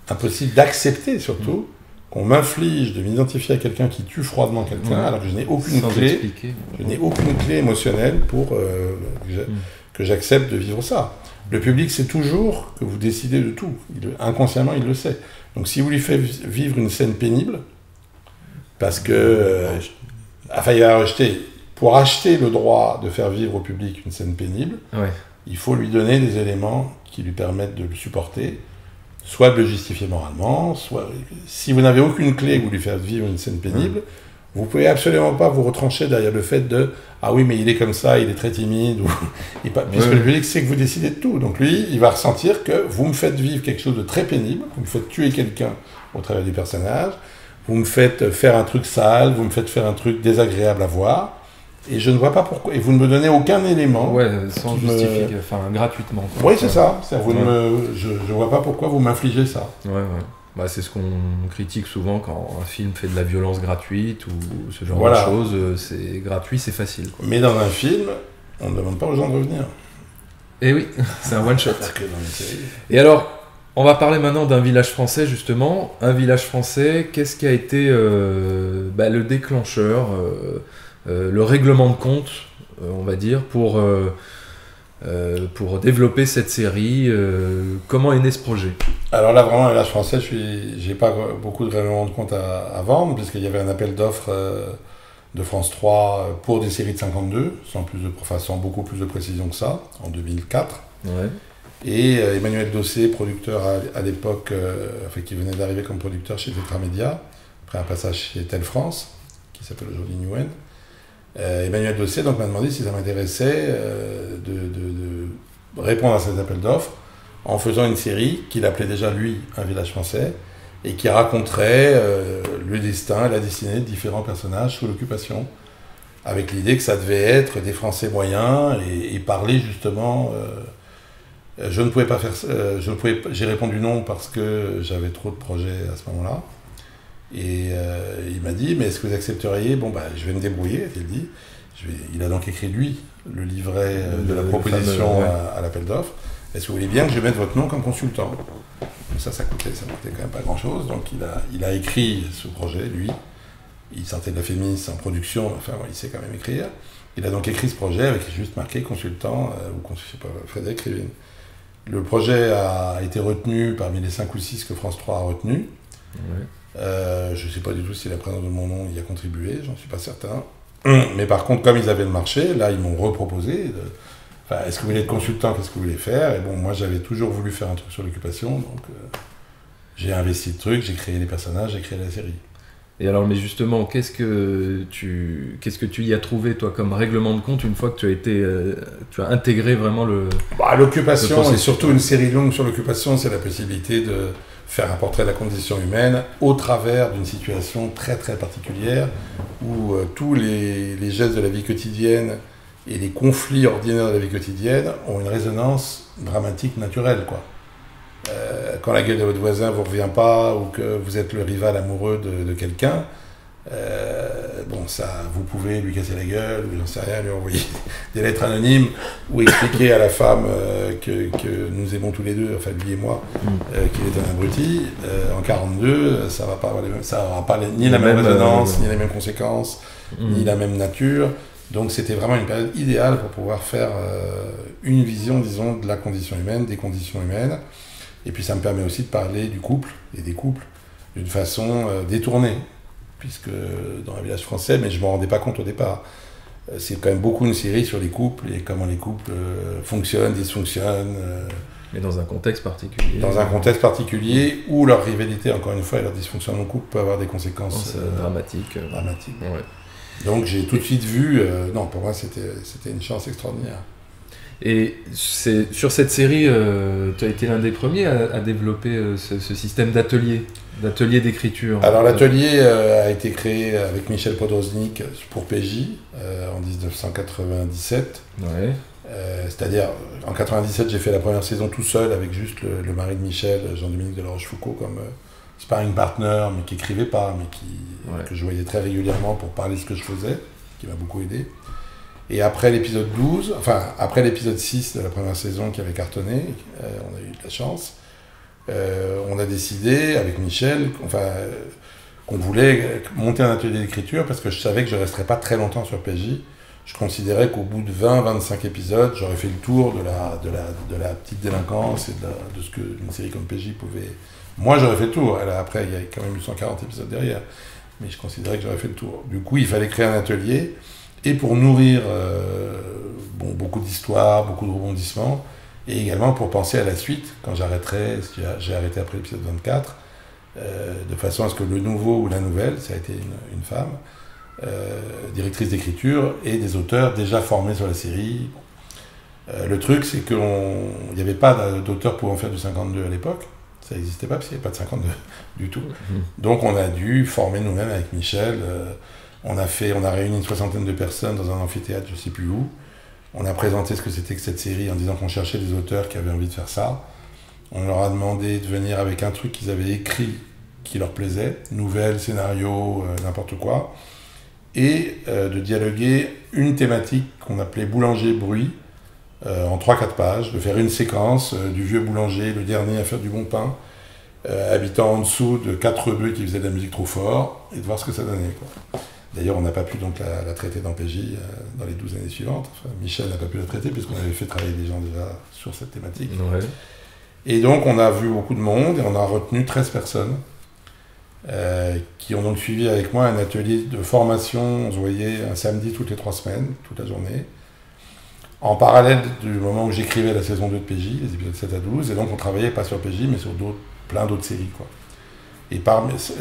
Impossible d'accepter, surtout, qu'on m'inflige de m'identifier à quelqu'un qui tue froidement quelqu'un alors que je n'ai aucune clé. Je n'ai aucune clé émotionnelle pour que j'accepte de vivre ça. Le public sait toujours que vous décidez de tout. Inconsciemment, il le sait. Donc si vous lui faites vivre une scène pénible, parce que... enfin, il va rejeter... Pour acheter le droit de faire vivre au public une scène pénible, il faut lui donner des éléments qui lui permettent de le supporter, soit de le justifier moralement, soit... Si vous n'avez aucune clé et que vous lui faites vivre une scène pénible, vous ne pouvez absolument pas vous retrancher derrière le fait de « Ah oui, mais il est comme ça, il est très timide », puisque le public sait que vous décidez de tout. Donc lui, il va ressentir que vous me faites vivre quelque chose de très pénible, vous me faites tuer quelqu'un au travers du personnage, vous me faites faire un truc sale, vous me faites faire un truc désagréable à voir, et je ne vois pas pourquoi. Et vous ne me donnez aucun élément. Ouais, sans justifier, enfin gratuitement. Quoi. Oui, c'est ça. Je ne vois pas pourquoi vous m'infligez ça. Ouais. Bah, c'est ce qu'on critique souvent quand un film fait de la violence gratuite ou ce genre de choses. C'est gratuit, c'est facile. Quoi. Mais dans un film, on ne demande pas aux gens de revenir. Et oui, c'est un one shot. Et alors, on va parler maintenant d'un village français justement. Un village français, qu'est-ce qui a été le déclencheur le règlement de compte, on va dire, pour développer cette série. Comment est né ce projet ? Alors là, vraiment, Village français, j'ai pas beaucoup de règlement de compte à vendre, puisqu'il y avait un appel d'offres de France 3 pour des séries de 52, sans beaucoup plus de précision que ça, en 2004. Ouais. Et Emmanuel Dossé, producteur à l'époque, qui venait d'arriver comme producteur chez Tetra Media, après un passage chez Tel France, qui s'appelle aujourd'hui Newen. Emmanuel Dossé donc, m'a demandé si ça m'intéressait de répondre à cet appel d'offres en faisant une série qu'il appelait déjà lui Un village français et qui raconterait le destin et la destinée de différents personnages sous l'occupation, avec l'idée que ça devait être des Français moyens et parler justement... je ne pouvais pas faire ça, j'ai répondu non parce que j'avais trop de projets à ce moment-là. Et il m'a dit, mais est-ce que vous accepteriez ? Bon, je vais me débrouiller, a-t-il dit. Il a donc écrit, lui, le livret de la proposition à l'appel d'offres. Est-ce que vous voulez bien que je mette votre nom comme consultant ? Mais ça coûtait quand même pas grand-chose. Donc il a écrit ce projet, lui. Il sortait de la Fémis en production, il sait quand même écrire. Il a donc écrit ce projet avec juste marqué consultant, Frédéric Rivine. Le projet a été retenu parmi les 5 ou 6 que France 3 a retenu. Je ne sais pas du tout si la présence de mon nom y a contribué, j'en suis pas certain. Mais par contre, comme ils avaient le marché, là, ils m'ont reproposé. Est-ce que vous voulez être consultant, qu'est-ce que vous voulez faire? Et bon, moi, j'avais toujours voulu faire un truc sur l'occupation, donc j'ai investi le truc, j'ai créé les personnages, j'ai créé la série. Et alors, mais justement, qu'est-ce que tu y as trouvé, toi, comme règlement de compte, une fois que tu as intégré vraiment l'occupation, le et surtout une série longue sur l'occupation, c'est la possibilité de faire un portrait de la condition humaine au travers d'une situation très très particulière où tous les gestes de la vie quotidienne et les conflits ordinaires de la vie quotidienne ont une résonance dramatique naturelle, quoi. Quand la gueule de votre voisin vous revient pas ou que vous êtes le rival amoureux de quelqu'un, ça, vous pouvez lui casser la gueule ou j'en sais rien, lui envoyer des lettres anonymes ou expliquer à la femme que nous aimons tous les deux, enfin lui et moi, qu'il est un abruti. En 42, ça va pas avoir ni la même résonance, ni les mêmes conséquences, ni la même nature. Donc c'était vraiment une période idéale pour pouvoir faire une vision, disons, de la condition humaine, des conditions humaines. Et puis ça me permet aussi de parler du couple et des couples d'une façon détournée, puisque dans un village français, mais je ne m'en rendais pas compte au départ, c'est quand même beaucoup une série sur les couples et comment les couples fonctionnent, dysfonctionnent. Mais dans un contexte particulier. Dans un contexte particulier où leur rivalité, encore une fois, et leur dysfonctionnement de couple peut avoir des conséquences dramatiques. Dramatiques. Ouais. Donc j'ai tout de suite vu, pour moi c'était une chance extraordinaire. Et sur cette série, tu as été l'un des premiers à développer ce système d'atelier d'écriture. Alors l'atelier a été créé avec Michel Podroznik pour PJ en 1997. Ouais. C'est-à-dire, en 97, j'ai fait la première saison tout seul avec juste le mari de Michel, Jean-Dominique de la Rochefoucauld, comme sparring partner, mais qui écrivait pas, mais que je voyais très régulièrement pour parler de ce que je faisais, qui m'a beaucoup aidé. Et après l'épisode 12, après l'épisode 6 de la première saison qui avait cartonné, on a eu de la chance, on a décidé avec Michel qu'on voulait monter un atelier d'écriture parce que je savais que je ne resterais pas très longtemps sur PJ. Je considérais qu'au bout de 20-25 épisodes, j'aurais fait le tour de la petite délinquance et de ce qu'une série comme PJ pouvait... Moi, j'aurais fait le tour. Après, il y a quand même eu 140 épisodes derrière. Mais je considérais que j'aurais fait le tour. Du coup, il fallait créer un atelier. Et pour nourrir beaucoup d'histoires, beaucoup de rebondissements, et également pour penser à la suite, quand j'arrêterai, j'ai arrêté après l'épisode 24, de façon à ce que le nouveau ou la nouvelle, ça a été une femme, directrice d'écriture, et des auteurs déjà formés sur la série. Le truc, c'est qu'il n'y avait pas d'auteurs pouvant faire du 52 à l'époque. Ça n'existait pas, parce qu'il n'y avait pas de 52 du tout. Donc on a dû former nous-mêmes avec Michel. On a réuni une 60aine de personnes dans un amphithéâtre, je ne sais plus où. On a présenté ce que c'était que cette série en disant qu'on cherchait des auteurs qui avaient envie de faire ça. On leur a demandé de venir avec un truc qu'ils avaient écrit qui leur plaisait, nouvelle, scénario, n'importe quoi, et de dialoguer une thématique qu'on appelait boulanger-bruit, en 3-4 pages, de faire une séquence du vieux boulanger, le dernier à faire du bon pain, habitant en dessous de 4 bœufs qui faisaient de la musique trop fort, et de voir ce que ça donnait, quoi. D'ailleurs, on n'a pas pu donc la traiter dans PJ dans les 12 années suivantes. Michel n'a pas pu la traiter puisqu'on avait fait travailler des gens déjà sur cette thématique. Ouais. Et donc, on a vu beaucoup de monde et on a retenu 13 personnes qui ont donc suivi avec moi un atelier de formation. On se voyait un samedi toutes les 3 semaines, toute la journée, en parallèle du moment où j'écrivais la saison 2 de PJ, les épisodes 7 à 12. Et donc, on travaillait pas sur PJ, mais sur plein d'autres séries, quoi. Et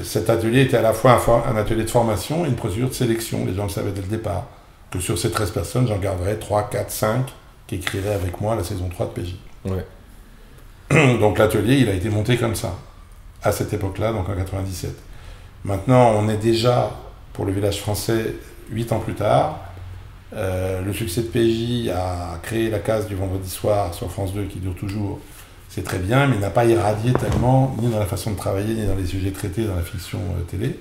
cet atelier était à la fois un atelier de formation et une procédure de sélection. Les gens le savaient dès le départ, que sur ces 13 personnes, j'en garderais 3, 4, 5 qui écrivaient avec moi la saison 3 de PJ. Ouais. Donc l'atelier, il a été monté comme ça, à cette époque-là, donc en 97. Maintenant, on est déjà, pour le village français, 8 ans plus tard. Le succès de PJ a créé la case du vendredi soir sur France 2, qui dure toujours. C'est très bien, mais il n'a pas irradié tellement, ni dans la façon de travailler, ni dans les sujets traités dans la fiction télé.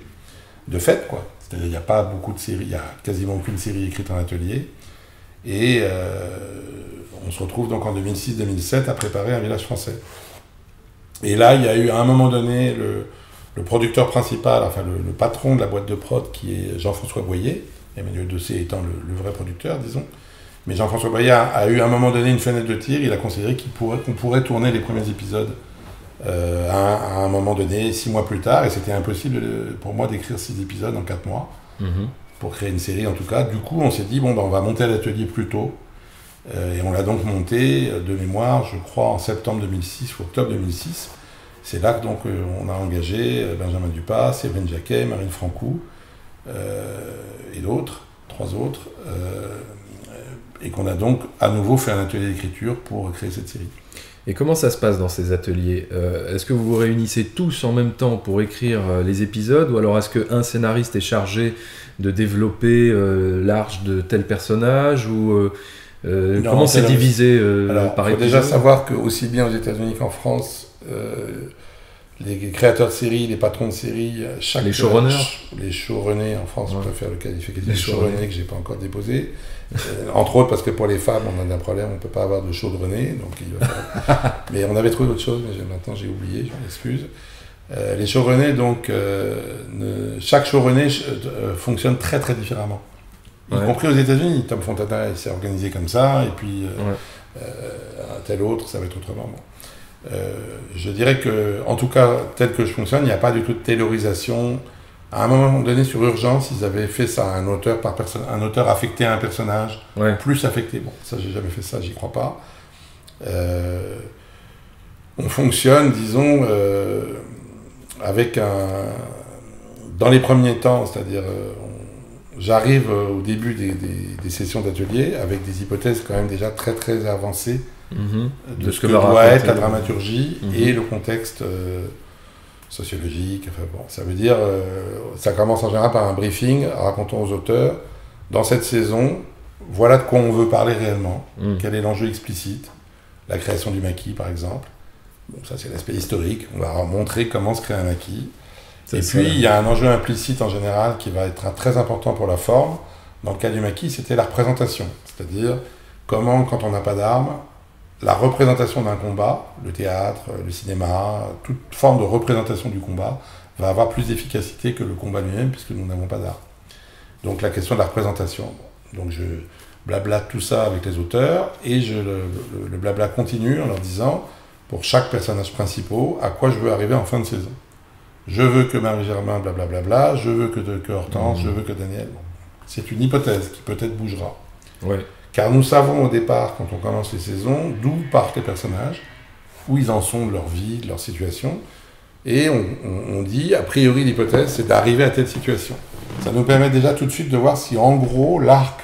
De fait, quoi. C'est-à-dire qu'il n'y a pas beaucoup de séries, il n'y a quasiment aucune série écrite en atelier. Et on se retrouve donc en 2006-2007 à préparer un village français. Et là, il y a eu à un moment donné le producteur principal, enfin le patron de la boîte de prod, qui est Jean-François Boyer, Emmanuel Dossé étant le vrai producteur, disons. Mais Jean-François Boyer a eu à un moment donné une fenêtre de tir, il a considéré qu'on pourrait tourner les premiers épisodes à un moment donné, 6 mois plus tard, et c'était impossible pour moi d'écrire 6 épisodes en 4 mois, pour créer une série en tout cas. Du coup, on s'est dit, on va monter l'atelier plus tôt, et on l'a donc monté, de mémoire, je crois, en septembre 2006 ou octobre 2006. C'est là que donc, on a engagé Benjamin Dupas, Séverine Jacquet, Marine Francou, et d'autres, 3 autres, et qu'on a donc à nouveau fait un atelier d'écriture pour créer cette série. Et comment ça se passe dans ces ateliers ? Est-ce que vous vous réunissez tous en même temps pour écrire les épisodes, ou alors est-ce qu'un scénariste est chargé de développer l'arche de tel personnage, ou comment c'est divisé par épisode ? Il faut déjà savoir qu'aussi bien aux États-Unis qu'en France, les créateurs de séries, les patrons de séries, les showrunners, les showrunners en France, on préfère le qualificatif de showrunner que j'ai pas encore déposé. Entre autres parce que pour les femmes, on a un problème, on peut pas avoir de showrunner, donc il va falloir... Mais on avait trouvé autre chose, mais maintenant j'ai oublié, je m'excuse. Les showrunners, donc, chaque showrunner fonctionne très très différemment. Y compris aux États-Unis. Tom Fontana, il s'est organisé comme ça, et puis un tel autre, ça va être autrement. Je dirais que, en tout cas, tel que je fonctionne, il n'y a pas du tout de taylorisation. À un moment donné, sur Urgence, ils avaient fait ça, un auteur affecté à un personnage, plus affecté. Bon, ça, j'ai jamais fait ça, j'y crois pas. On fonctionne, disons, avec dans les premiers temps, c'est-à-dire, j'arrive au début des sessions d'atelier avec des hypothèses quand même déjà très très avancées de ce que doit être la dramaturgie et le contexte sociologique. Enfin bon, ça veut dire, ça commence en général par un briefing racontant aux auteurs, dans cette saison, voilà de quoi on veut parler réellement, quel est l'enjeu explicite, la création du maquis par exemple. Bon, ça c'est l'aspect historique, on va montrer comment se crée un maquis. Et puis il y a un enjeu implicite en général qui va être très important pour la forme. Dans le cas du maquis, c'était la représentation, c'est-à-dire comment, quand on n'a pas d'armes, la représentation d'un combat, le théâtre, le cinéma, toute forme de représentation du combat va avoir plus d'efficacité que le combat lui-même puisque nous n'avons pas d'armes. Donc la question de la représentation. Donc je blablate tout ça avec les auteurs et le blabla continue en leur disant, pour chaque personnage principal, à quoi je veux arriver en fin de saison. Je veux que Marie-Germain blablabla, je veux que Hortense, je veux que Daniel. Bon. C'est une hypothèse qui peut-être bougera. Car nous savons au départ, quand on commence les saisons, d'où partent les personnages, où ils en sont de leur vie, de leur situation, et on dit, a priori, l'hypothèse, c'est d'arriver à telle situation. Ça nous permet déjà tout de suite de voir si, en gros, l'arc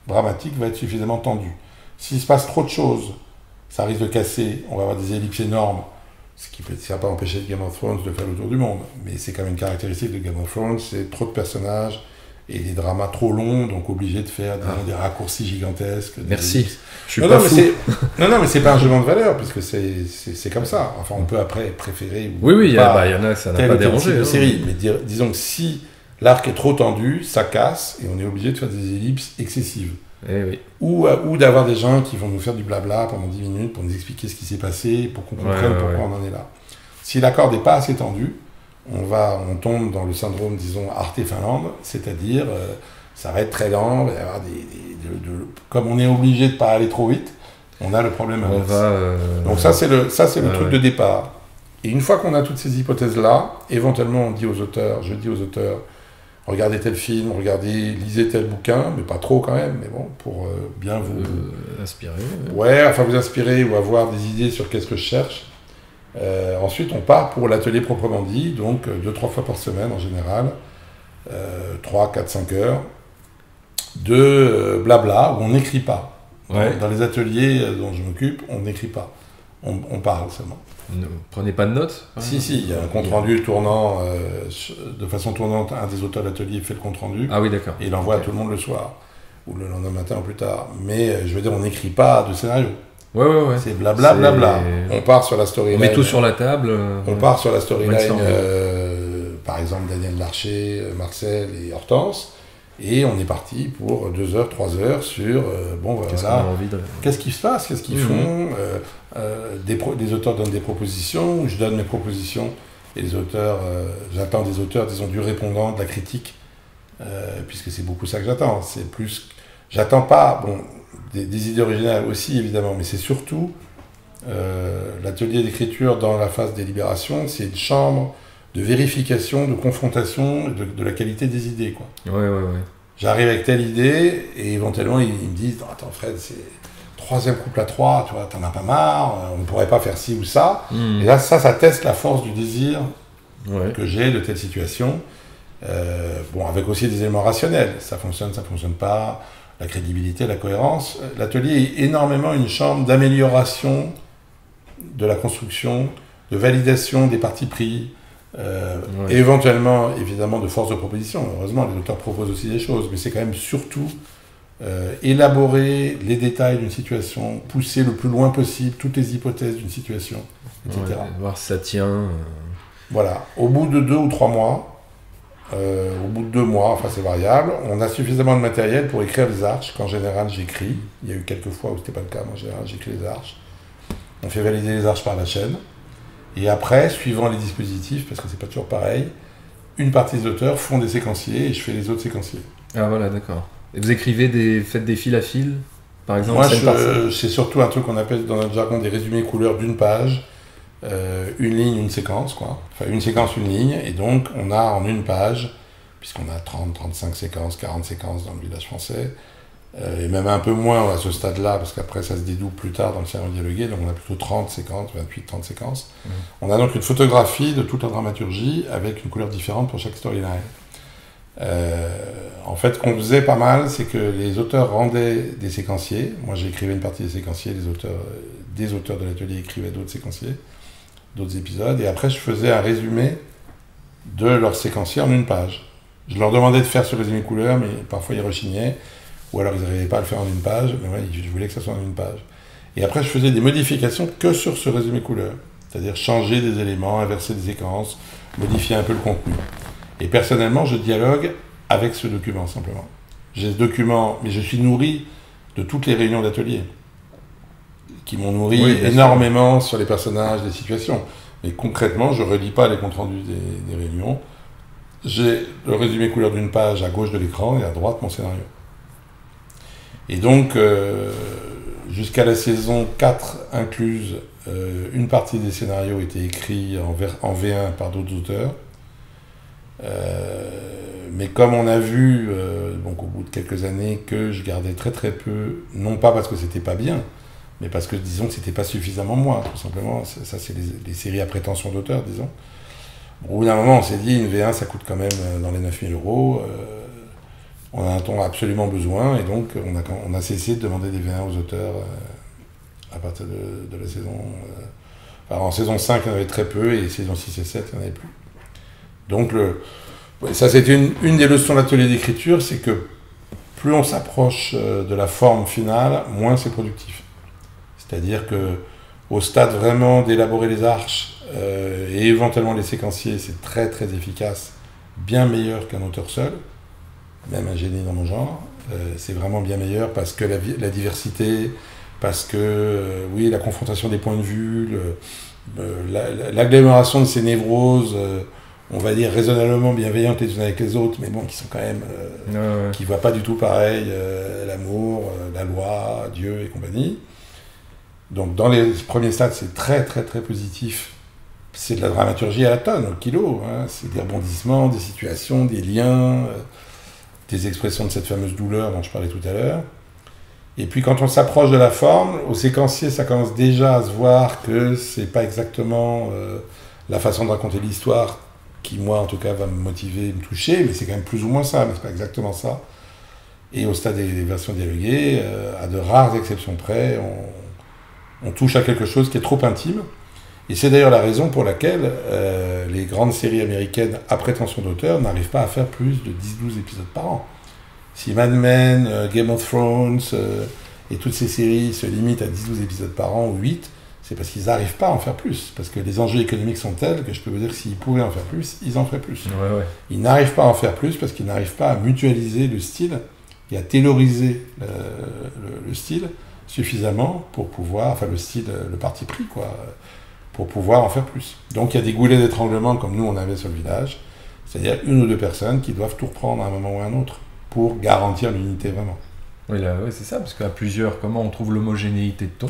dramatique va être suffisamment tendu. S'il se passe trop de choses, ça risque de casser, on va avoir des ellipses énormes, ce qui ne va pas empêcher Game of Thrones de faire le tour du monde. Mais c'est quand même une caractéristique de Game of Thrones, c'est trop de personnages, et des dramas trop longs, donc obligés de faire des raccourcis gigantesques. Merci, je suis pas fou. Mais c'est pas un jugement de valeur, puisque c'est comme ça. Enfin, on peut après préférer... Oui, il y en a, ça n'a pas dérangé. Série. Mais disons que si l'arc est trop tendu, ça casse, et on est obligé de faire des ellipses excessives. Ou d'avoir des gens qui vont nous faire du blabla pendant 10 minutes pour nous expliquer ce qui s'est passé, pour qu'on comprenne pourquoi on en est là. Si l'accord n'est pas assez tendu, on tombe dans le syndrome, disons, Arte-Finlande, c'est-à-dire, ça va être très lent, il va y avoir comme on est obligé de ne pas aller trop vite, on a le problème inverse. Donc ça, c'est le truc de départ. Et une fois qu'on a toutes ces hypothèses-là, éventuellement, je dis aux auteurs, regardez tel film, lisez tel bouquin, mais pas trop quand même, mais bon, pour bien vous... inspirer. Vous inspirer ou avoir des idées sur qu'est-ce que je cherche. Ensuite, on part pour l'atelier proprement dit, donc 2-3 fois par semaine en général, 3, 4, 5 heures, de blabla, où on n'écrit pas. Dans les ateliers dont je m'occupe, on n'écrit pas, on parle seulement. Ne prenez pas de notes ? Si, il y a un compte-rendu tournant, de façon tournante, un des auteurs de l'atelier fait le compte-rendu, et il envoie à tout le monde le soir, ou le lendemain matin ou plus tard. Mais je veux dire, on n'écrit pas de scénario. C'est blabla. On part sur la storyline. On met tout sur la table. On part sur la storyline, par exemple Daniel Larcher, Marcel et Hortense, et on est parti pour 2 heures, 3 heures sur qu'est-ce qui se passe, qu'est-ce qu'ils font. Des auteurs donnent des propositions, je donne mes propositions, et les auteurs, j'attends des auteurs, disons, du répondant, de la critique, puisque c'est beaucoup ça que j'attends. C'est plus, j'attends pas, des idées originales aussi évidemment, mais c'est surtout l'atelier d'écriture dans la phase délibération, c'est une chambre de vérification, de confrontation de la qualité des idées, quoi. Ouais. J'arrive avec telle idée et éventuellement ils me disent « Attends Fred, c'est troisième couple à 3, tu vois, t'en as pas marre, on ne pourrait pas faire ci ou ça. Et là, ça teste la force du désir que j'ai de telle situation. Bon, avec aussi des éléments rationnels. Ça fonctionne pas. La crédibilité, la cohérence. L'atelier est énormément une chambre d'amélioration de la construction, de validation des partis pris, et éventuellement, évidemment, de force de proposition. Heureusement, les auteurs proposent aussi des choses, mais c'est quand même surtout élaborer les détails d'une situation, pousser le plus loin possible toutes les hypothèses d'une situation, etc. Voir si ça tient. Voilà. Au bout de 2 ou 3 mois, au bout de 2 mois, enfin c'est variable, on a suffisamment de matériel pour écrire les arches, qu'en général j'écris. Il y a eu quelques fois où c'était pas le cas, mais en général j'écris les arches. On fait valider les arches par la chaîne. Et après, suivant les dispositifs, parce que c'est pas toujours pareil, une partie des auteurs font des séquenciers et je fais les autres séquenciers. Ah voilà, d'accord. Et vous écrivez faites des fils à fil, par exemple? Moi, c'est surtout un truc qu'on appelle dans notre jargon des résumés couleurs d'une page, une ligne, une séquence, quoi. Enfin, une séquence, une ligne, et donc on a en une page, puisqu'on a 30, 35 séquences, 40 séquences dans le village français, et même un peu moins à ce stade-là, parce qu'après ça se dédouble plus tard dans le scénario dialogué, donc on a plutôt 30 séquences, 28, 30 séquences. On a donc une photographie de toute la dramaturgie avec une couleur différente pour chaque storyline. En fait, ce qu'on faisait pas mal, c'est que les auteurs rendaient des séquenciers. Moi, j'écrivais une partie des séquenciers, des auteurs de l'atelier écrivaient d'autres séquenciers, d'autres épisodes, et après je faisais un résumé de leurs séquenciers en une page. Je leur demandais de faire ce résumé couleur, mais parfois ils rechignaient, ou alors ils n'arrivaient pas à le faire en une page, mais ouais, je voulais que ça soit en une page. Et après je faisais des modifications que sur ce résumé couleur, c'est-à-dire changer des éléments, inverser des séquences, modifier un peu le contenu. Et personnellement, je dialogue avec ce document, simplement. J'ai ce document, mais je suis nourri de toutes les réunions d'atelier, qui m'ont nourri énormément sur les personnages, les situations. Mais concrètement, je ne relis pas les comptes rendus des réunions. J'ai le résumé couleur d'une page à gauche de l'écran et à droite mon scénario. Et donc, jusqu'à la saison 4 incluse, une partie des scénarios étaient écrits en V1 par d'autres auteurs. Mais comme on a vu, donc au bout de quelques années, que je gardais très très peu, non pas parce que c'était pas bien, mais parce que disons que c'était pas suffisamment moi, tout simplement. Ça c'est les séries à prétention d'auteur, disons. Bon, au bout d'un moment, on s'est dit, une V1 ça coûte quand même dans les 9 000 €. On en a absolument besoin, et donc on a cessé de demander des V1 aux auteurs à partir de la saison. Alors en saison 5, il y en avait très peu, et saison 6 et 7, il n'y en avait plus. Donc ça c'était une des leçons de l'atelier d'écriture, c'est que plus on s'approche de la forme finale, moins c'est productif. C'est-à-dire que au stade vraiment d'élaborer les arches et éventuellement les séquenciers, c'est très très efficace, bien meilleur qu'un auteur seul, même un génie dans mon genre. C'est vraiment bien meilleur parce que la diversité, parce que oui, la confrontation des points de vue, l'agglomération de ces névroses, on va dire raisonnablement bienveillantes les unes avec les autres, mais bon, qui sont quand même, qui ne voient pas du tout pareil, l'amour, la loi, Dieu et compagnie. Donc dans les premiers stades, c'est très très très positif. C'est de la dramaturgie à la tonne, au kilo. Hein. C'est des rebondissements, des situations, des liens, des expressions de cette fameuse douleur dont je parlais tout à l'heure. Et puis quand on s'approche de la forme, au séquencier, ça commence déjà à se voir que c'est pas exactement la façon de raconter l'histoire qui, moi, en tout cas, va me motiver, me toucher, mais c'est quand même plus ou moins ça, mais c'est pas exactement ça. Et au stade des versions dialoguées, à de rares exceptions près, on touche à quelque chose qui est trop intime. Et c'est d'ailleurs la raison pour laquelle les grandes séries américaines à prétention d'auteur n'arrivent pas à faire plus de 10-12 épisodes par an. Si Mad Men, Game of Thrones et toutes ces séries se limitent à 10-12 épisodes par an ou 8, c'est parce qu'ils n'arrivent pas à en faire plus. Parce que les enjeux économiques sont tels que je peux vous dire que s'ils pouvaient en faire plus, ils en feraient plus. Ouais. Ils n'arrivent pas à en faire plus parce qu'ils n'arrivent pas à mutualiser le style et à tailoriser le style suffisamment pour pouvoir, enfin le style, le parti pris, quoi, pour pouvoir en faire plus. Donc il y a des goulets d'étranglement comme nous on avait sur le village, c'est-à-dire une ou deux personnes qui doivent tout reprendre à un moment ou à un autre pour garantir l'unité vraiment. Oui, c'est ça, parce qu'à plusieurs, comment on trouve l'homogénéité de ton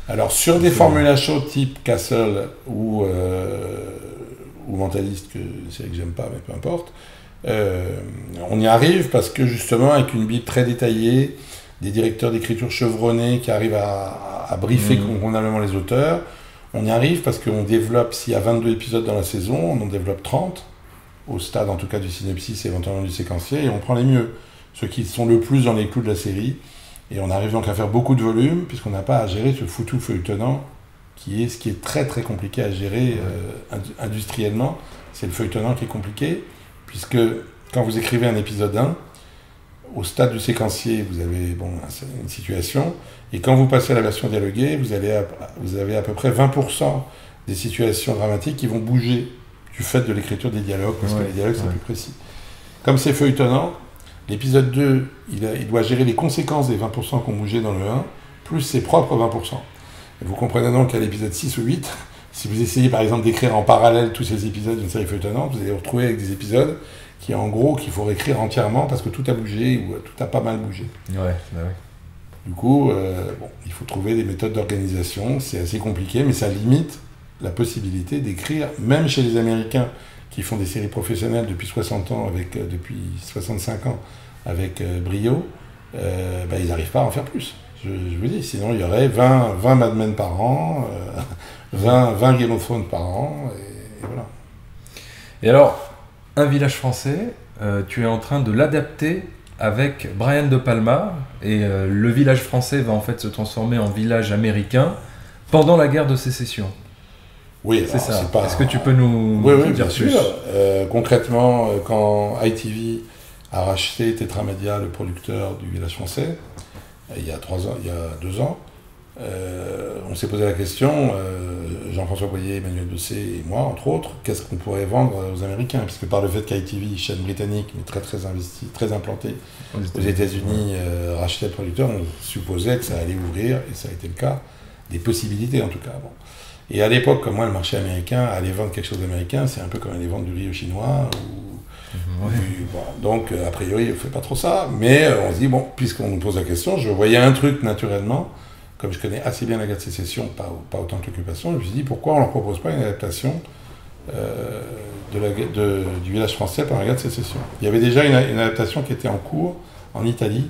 Alors, sur des formules à chaud type Castle ou Mentaliste, que c'est vrai que j'aime pas, mais peu importe, on y arrive parce que justement, avec une bible très détaillée, des directeurs d'écriture chevronnés qui arrivent à briefer convenablement les auteurs, on y arrive parce qu'on développe, s'il y a 22 épisodes dans la saison, on en développe 30, au stade en tout cas du synopsis et éventuellement du séquencier, et on prend les mieux, ceux qui sont le plus dans les clous de la série, et on arrive donc à faire beaucoup de volume, puisqu'on n'a pas à gérer ce foutu feuilletonnant, ce qui est très très compliqué à gérer industriellement. C'est le feuilletonnant qui est compliqué, puisque quand vous écrivez un épisode 1, au stade du séquencier, vous avez une situation, et quand vous passez à la version dialoguée, vous avez à peu près 20% des situations dramatiques qui vont bouger du fait de l'écriture des dialogues, parce que les dialogues sont plus précis. Comme c'est feuilletonnant, l'épisode 2, il doit gérer les conséquences des 20% qui ont bougé dans le 1, plus ses propres 20%. Et vous comprenez donc qu'à l'épisode 6 ou 8, si vous essayez par exemple d'écrire en parallèle tous ces épisodes d'une série feuilletonnante, vous allez vous retrouver avec des épisodes qu'il faut réécrire entièrement parce que tout a bougé ou tout a pas mal bougé. Du coup, il faut trouver des méthodes d'organisation, c'est assez compliqué, mais ça limite la possibilité d'écrire, même chez les Américains qui font des séries professionnelles depuis 60 ans, depuis 65 ans, avec brio, ils n'arrivent pas à en faire plus. Je vous dis, sinon il y aurait 20 Mad Men par an, 20 Game of Thrones par an, et voilà. Et alors, Un village français, tu es en train de l'adapter avec Brian De Palma, et le village français va en fait se transformer en village américain pendant la guerre de sécession. Oui, c'est ça. Est-ce que tu peux nous dire plus ? Concrètement, quand ITV a racheté Tetramedia, le producteur du village français, il y a 2 ans, on s'est posé la question, Jean-François Boyer, Emmanuel Doucet et moi, entre autres, qu'est-ce qu'on pourrait vendre aux Américains ? Puisque par le fait qu'ITV, chaîne britannique, mais très très investie, très implantée aux États-Unis, rachetait le producteur, on supposait que ça allait ouvrir, et ça a été le cas, des possibilités en tout cas. Bon. Et à l'époque, comme moi, le marché américain, aller vendre quelque chose d'américain, c'est un peu comme aller vendre du riz aux Chinois. Donc, a priori, on ne fait pas trop ça. Mais on se dit, puisqu'on nous pose la question, je voyais un truc naturellement, comme je connais assez bien la guerre de sécession, pas autant que l'occupation, je me suis dit, pourquoi on ne leur propose pas une adaptation du village français par la guerre de sécession ? Il y avait déjà une adaptation qui était en cours en Italie,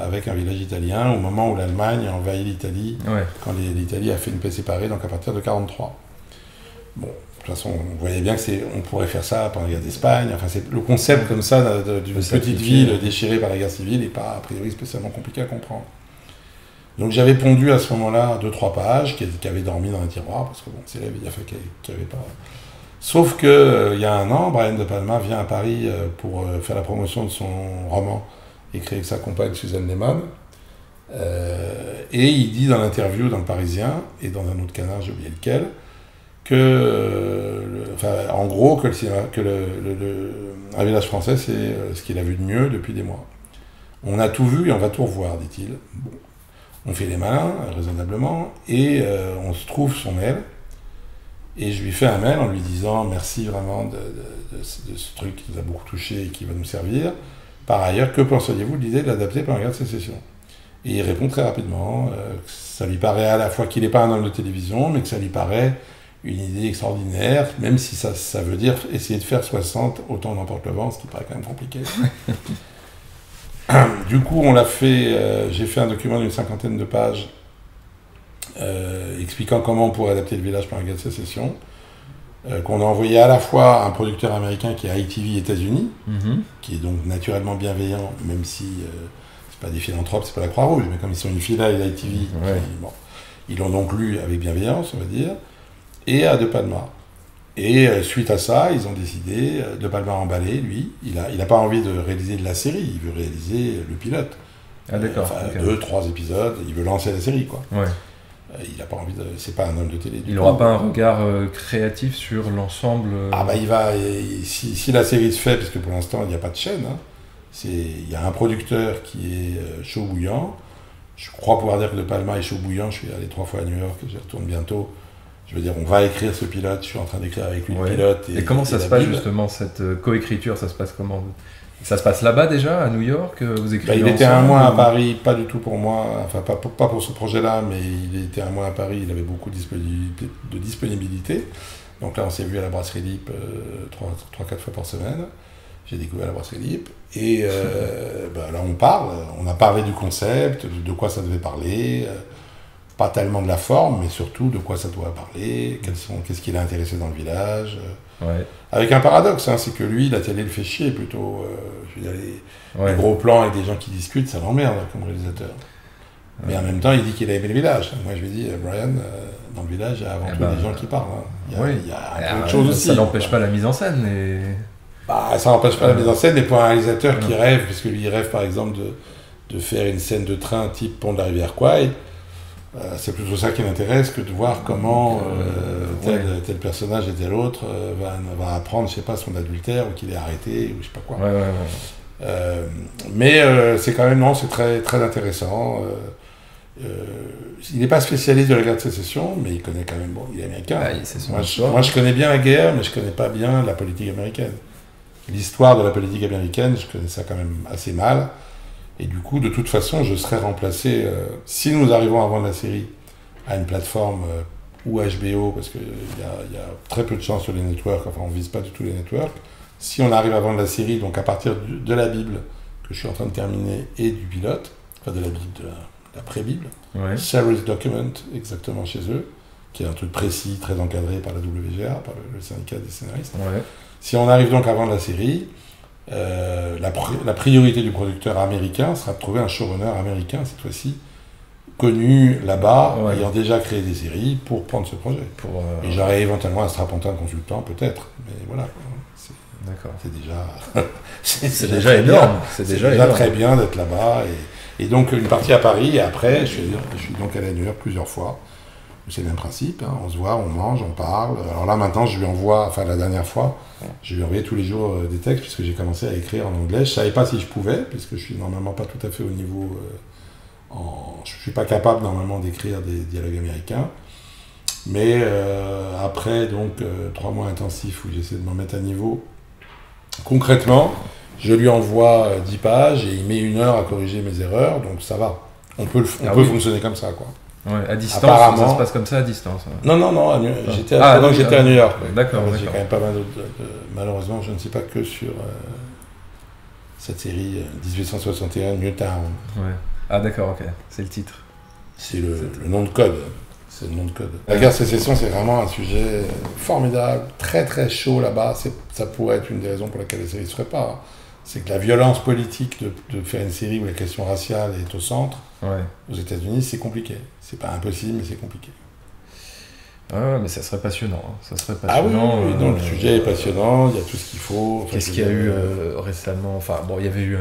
avec un village italien, au moment où l'Allemagne a envahi l'Italie, quand l'Italie a fait une paix séparée, donc à partir de 1943. Bon, de toute façon, on voyait bien qu'on pourrait faire ça pendant la guerre d'Espagne. Enfin, c'est le concept comme ça d'une petite ville déchirée par la guerre civile n'est pas, a priori, spécialement compliqué à comprendre. Donc j'avais pondu à ce moment-là 2-3 pages qui avaient dormi dans un tiroir, parce que c'est la vie, il a fait qu'il n'y avait pas... Sauf qu'il y a 1 an, Brian De Palma vient à Paris pour faire la promotion de son roman, écrit avec sa compagne Suzanne Lehmann, et il dit dans l'interview dans Le Parisien, et dans un autre canard, j'ai oublié lequel, en gros, que Un village français, c'est ce qu'il a vu de mieux depuis des mois. On a tout vu et on va tout revoir, dit-il. Bon. On fait les malins, raisonnablement, et on se trouve son mail, et je lui fais un mail en lui disant « Merci vraiment de ce truc qui nous a beaucoup touché et qui va nous servir. Par ailleurs, que penseriez-vous de l'idée de l'adapter par la guerre de sécession ?» Et il répond très rapidement que ça lui paraît à la fois qu'il n'est pas un homme de télévision, mais que ça lui paraît une idée extraordinaire, même si ça veut dire essayer de faire 60, autant n'emporte le vent, ce qui paraît quand même compliqué. Du coup, on l'a fait, j'ai fait un document d'une 50aine de pages expliquant comment on pourrait adapter le village par la guerre de sécession, qu'on a envoyé à la fois à un producteur américain qui est à ITV États-Unis, qui est donc naturellement bienveillant, même si c'est pas des philanthropes, c'est pas la Croix-Rouge, mais comme ils sont une filiale d'ITV, ils l'ont donc lu avec bienveillance, on va dire, et à De Palma. Et suite à ça, ils ont décidé, De Palma a emballé, lui, il n'a pas envie de réaliser de la série, il veut réaliser le pilote. Ah d'accord. 2-3 épisodes, il veut lancer la série, quoi. Ouais. Il n'a pas envie de... C'est pas un homme de télé. Il n'aura pas un regard créatif sur l'ensemble... Ah bah il va... Si la série se fait, parce que pour l'instant, il n'y a pas de chaîne, hein, il y a un producteur qui est chaud bouillant. Je crois pouvoir dire que De Palma est chaud bouillant. Je suis allé 3 fois à New York, j'y retourne bientôt. Je veux dire, on va écrire ce pilote, je suis en train d'écrire avec lui le pilote. Et comment ça se passe justement, cette coécriture, ça se passe comment ? Ça se passe là-bas déjà, à New York, vous écrivez Il était ensemble, un mois à ou- Paris, pas du tout pour moi, enfin pas pour ce projet-là, mais il était un mois à Paris, il avait beaucoup de disponibilité. Donc là, on s'est vu à la Brasserie Lippe 3-4 fois par semaine. J'ai découvert la Brasserie Lippe. Et là, on a parlé du concept, de quoi ça devait parler, pas tellement de la forme, mais surtout de quoi ça doit parler, qu'est-ce qui l'a intéressé dans le village. Ouais. Avec un paradoxe, hein, c'est que lui, la télé le fait chier plutôt. Je veux dire, les gros plans avec des gens qui discutent, ça l'emmerde comme réalisateur. Mais en même temps, il dit qu'il a aimé le village. Moi, je lui dis, Brian, dans le village, il y a avant tout des gens qui parlent. Hein. Il y a un peu de choses aussi. Ça n'empêche pas la mise en scène. Ça n'empêche pas la mise en scène, mais pour un réalisateur qui rêve, parce que lui, il rêve par exemple de faire une scène de train type Pont de la rivière Kwai, c'est plutôt ça qui l'intéresse que de voir comment tel personnage et tel autre va apprendre, je sais pas, son adultère ou qu'il est arrêté ou je sais pas quoi. Mais c'est quand même, non, c'est très, très intéressant. Il n'est pas spécialiste de la guerre de sécession, mais il connaît quand même, il est américain. Moi, je connais bien la guerre, mais je connais pas bien la politique américaine. L'histoire de la politique américaine, je connais ça quand même assez mal. Et du coup, de toute façon, je serais remplacé, si nous arrivons à vendre la série à une plateforme ou HBO, parce qu'il y a très peu de chance sur les networks, enfin on ne vise pas du tout les networks. Si on arrive à vendre la série, donc à partir de la Bible, que je suis en train de terminer, et du pilote, enfin de la Bible, de la pré-Bible, Service Document, exactement chez eux, qui est un truc précis, très encadré par la WGA, par le syndicat des scénaristes. Si on arrive donc à vendre la série, la priorité du producteur américain sera de trouver un showrunner américain, cette fois-ci, connu là-bas, ayant déjà créé des séries, pour prendre ce projet. Et j'aurai éventuellement un strapontin de consultant, peut-être, mais voilà. C'est déjà énorme. C'est déjà très bien d'être là-bas. Et donc une partie à Paris, et après, je suis donc allé à New York plusieurs fois. C'est le même principe, hein. On se voit, on mange, on parle. Alors là maintenant, je lui envoie, enfin la dernière fois, je lui envoyais tous les jours des textes, puisque j'ai commencé à écrire en anglais. Je ne savais pas si je pouvais, puisque je suis normalement pas tout à fait au niveau... je ne suis pas capable normalement d'écrire des dialogues américains. Mais après donc 3 mois intensifs où j'essaie de m'en mettre à niveau, concrètement, je lui envoie 10 pages et il met 1 heure à corriger mes erreurs, donc ça va. On peut fonctionner comme ça, quoi. À distance, ça se passe comme ça à distance. Non, j'étais à New York. D'accord. J'ai quand même pas mal malheureusement, je ne sais pas que sur cette série 1861 Newtown. Ah d'accord, ok. C'est le titre. C'est le nom de code. C'est le nom de code. La guerre de sécession, c'est vraiment un sujet formidable, très très chaud là-bas. Ça pourrait être une des raisons pour laquelle la série ne se ferait pas. C'est que la violence politique de faire une série où la question raciale est au centre, aux États-Unis, c'est compliqué. C'est pas impossible, mais c'est compliqué. Mais ça serait passionnant. Ça serait passionnant. Ah oui, donc le sujet est passionnant, il y a tout ce qu'il faut. Qu'est-ce qu'il y a eu récemment? Enfin, il y avait eu,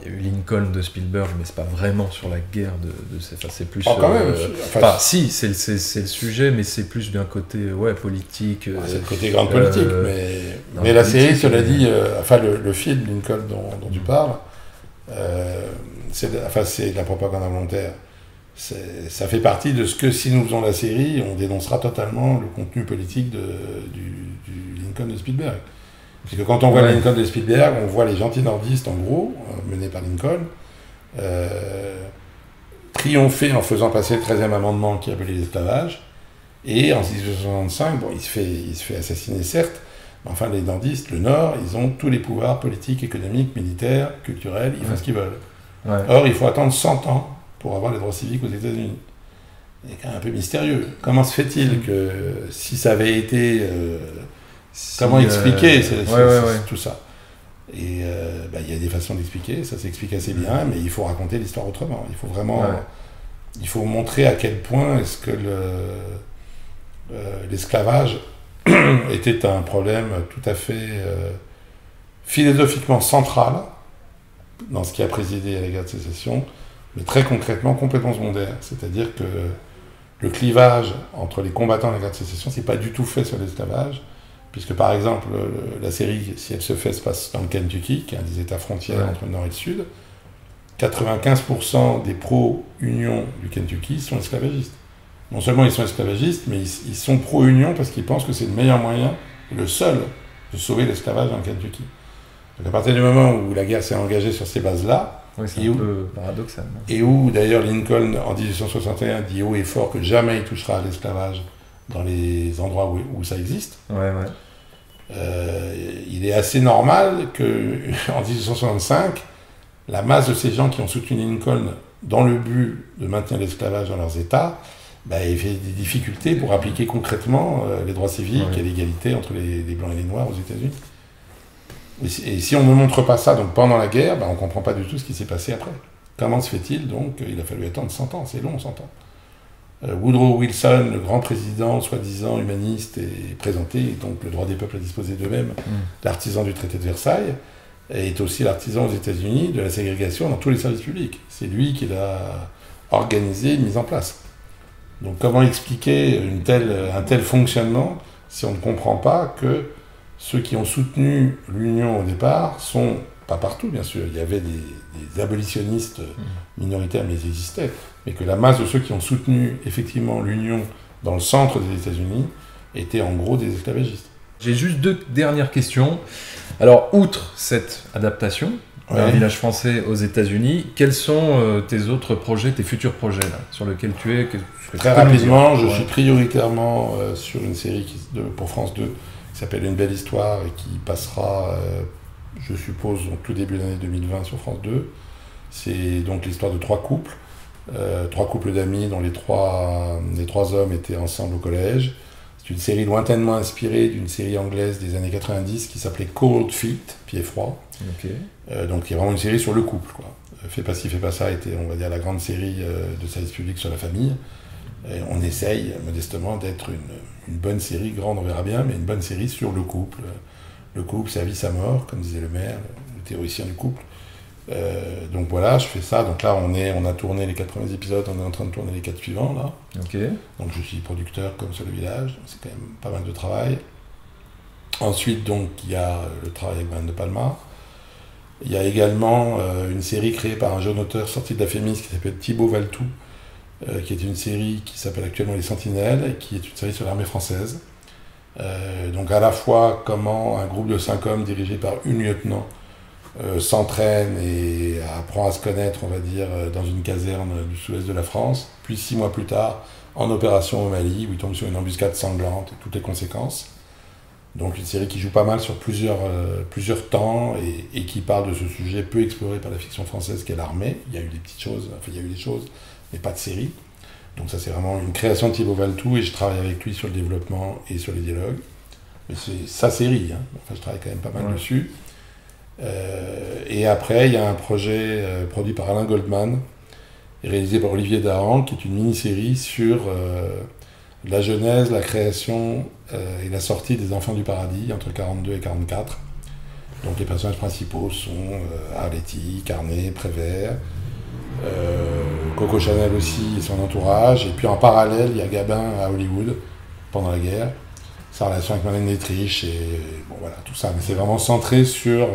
il y a eu Lincoln de Spielberg, mais c'est pas vraiment sur la guerre c'est plus. Quand même. Si, c'est le sujet, mais c'est plus d'un côté, politique. C'est le côté grande politique, mais la série, cela dit, le film Lincoln dont tu parles, c'est de la propagande volontaire. Ça fait partie de ce que, si nous faisons la série, on dénoncera totalement le contenu politique du Lincoln de Spielberg. Parce que quand on voit Lincoln de Spielberg, on voit les gentils nordistes, en gros, menés par Lincoln, triompher en faisant passer le 13e amendement qui appelait l'esclavage, et en 1865, il se fait assassiner, certes, mais enfin, les nordistes, le Nord, ils ont tous les pouvoirs politiques, économiques, militaires, culturels, ils font ce qu'ils veulent. Or, il faut attendre 100 ans pour avoir les droits civiques aux États-Unis. C'est quand même un peu mystérieux. Comment se fait-il que, si ça avait été... comment expliquer tout ça? Et il y a des façons d'expliquer, ça s'explique assez bien, mais il faut raconter l'histoire autrement. Il faut vraiment... Il faut montrer à quel point est-ce que l'esclavage était un problème tout à fait philosophiquement central dans ce qui a présidé à la guerre de sécession, mais très concrètement complètement secondaire. C'est-à-dire que le clivage entre les combattants de la guerre de sécession, c'est pas du tout fait sur l'esclavage, puisque par exemple, la série, si elle se passe dans le Kentucky, qui est un des états frontières entre le Nord et le Sud, 95% des pro-Union du Kentucky sont esclavagistes. Non seulement ils sont esclavagistes, mais ils sont pro-Union parce qu'ils pensent que c'est le meilleur moyen, le seul, de sauver l'esclavage dans le Kentucky. Donc à partir du moment où la guerre s'est engagée sur ces bases-là, Oui, c'est un peu paradoxal. et où d'ailleurs Lincoln en 1861 dit haut et fort que jamais il touchera à l'esclavage dans les endroits où ça existe, il est assez normal qu'en 1865, la masse de ces gens qui ont soutenu Lincoln dans le but de maintenir l'esclavage dans leurs États, ait fait des difficultés pour appliquer concrètement les droits civiques et l'égalité entre les Blancs et les Noirs aux États-Unis. Et si on ne montre pas ça donc pendant la guerre, on ne comprend pas du tout ce qui s'est passé après. Comment se fait-il donc il a fallu attendre 100 ans, c'est long 100 ans. Woodrow Wilson, le grand président soi-disant humaniste, est présenté, et donc le droit des peuples à disposer d'eux-mêmes, l'artisan du traité de Versailles, est aussi l'artisan aux États-Unis de la ségrégation dans tous les services publics. C'est lui qui l'a organisé et mis en place. Donc comment expliquer un tel fonctionnement si on ne comprend pas que ceux qui ont soutenu l'Union au départ sont, pas partout bien sûr, il y avait des abolitionnistes minoritaires, mais ils existaient, mais que la masse de ceux qui ont soutenu effectivement l'Union dans le centre des États-Unis étaient en gros des esclavagistes. J'ai juste 2 dernières questions. Alors, outre cette adaptation d'un village français aux États-Unis, quels sont tes autres projets, tes futurs projets là, sur lesquels tu es Très rapidement, je suis prioritairement sur une série pour France 2 qui s'appelle Une belle histoire et qui passera, je suppose, au tout début de l'année 2020 sur France 2. C'est donc l'histoire de 3 couples, 3 couples d'amis dont les trois hommes étaient ensemble au collège. C'est une série lointainement inspirée d'une série anglaise des années 90 qui s'appelait Cold Feet, pieds froids. Donc il y a vraiment une série sur le couple, quoi. Fais pas ci, fais pas ça était, on va dire, la grande série de service public sur la famille. Et on essaye modestement d'être une bonne série, grande on verra bien, mais une bonne série sur le couple. Le couple, c'est à vie, sa mort, comme disait le maire, le théoricien du couple. Donc voilà, je fais ça. Donc là, on a tourné les 4 premiers épisodes, on est en train de tourner les 4 suivants, là. Donc je suis producteur comme sur le village, c'est quand même pas mal de travail. Ensuite, donc, il y a le travail avec Brian De Palma. Il y a également une série créée par un jeune auteur sorti de la Fémis qui s'appelle Thibaut Valtou, qui est une série qui s'appelle actuellement Les Sentinelles, et qui est une série sur l'armée française. Donc à la fois comment un groupe de 5 hommes dirigé par une lieutenant s'entraîne et apprend à se connaître, on va dire, dans une caserne du sud-est de la France, puis 6 mois plus tard, en opération au Mali, où il tombe sur une embuscade sanglante et toutes les conséquences. Donc une série qui joue pas mal sur plusieurs temps et qui parle de ce sujet peu exploré par la fiction française qu'est l'armée. Il y a eu des petites choses, il y a eu des choses, mais pas de série. Donc ça c'est vraiment une création de Thibaut Valtou et je travaille avec lui sur le développement et sur les dialogues. Mais c'est sa série, Enfin, je travaille quand même pas mal dessus. Et après il y a un projet produit par Alain Goldman et réalisé par Olivier Dahan, qui est une mini-série sur la genèse, la création et la sortie des Enfants du Paradis entre 42 et 44. Donc les personnages principaux sont Arletty, Carnet, Prévert, Coco Chanel aussi et son entourage. Et puis en parallèle, il y a Gabin à Hollywood pendant la guerre, sa relation avec Marlène Dietrich et bon voilà tout ça. Mais c'est vraiment centré sur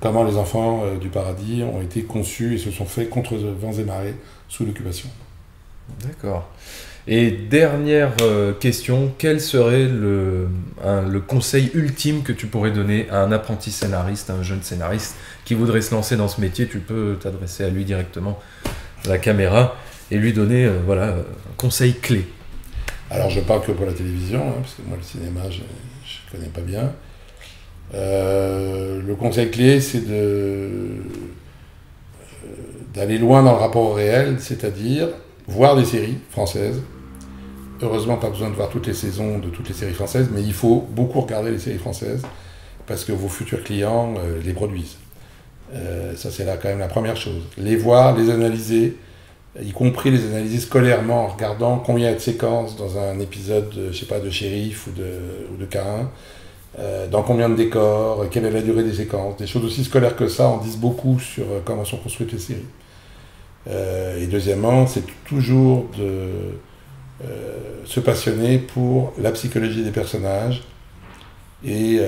comment les Enfants du Paradis ont été conçus et se sont faits contre vents et marées sous l'occupation. D'accord. Et dernière question, quel serait le conseil ultime que tu pourrais donner à un apprenti scénariste, à un jeune scénariste qui voudrait se lancer dans ce métier? Tu peux t'adresser à lui directement à la caméra et lui donner un conseil clé. Alors je parle que pour la télévision, parce que moi le cinéma je ne connais pas bien. Le conseil clé, c'est d'aller loin dans le rapport au réel, c'est-à-dire voir des séries françaises. Heureusement, pas besoin de voir toutes les saisons de toutes les séries françaises, mais il faut beaucoup regarder les séries françaises parce que vos futurs clients les produisent. Ça, c'est là quand même la première chose. Les voir, les analyser, y compris les analyser scolairement en regardant combien il y a de séquences dans un épisode, de Shérif ou de Caïn, dans combien de décors, quelle est la durée des séquences. Des choses aussi scolaires que ça en disent beaucoup sur comment sont construites les séries. Et deuxièmement, c'est toujours de se passionner pour la psychologie des personnages et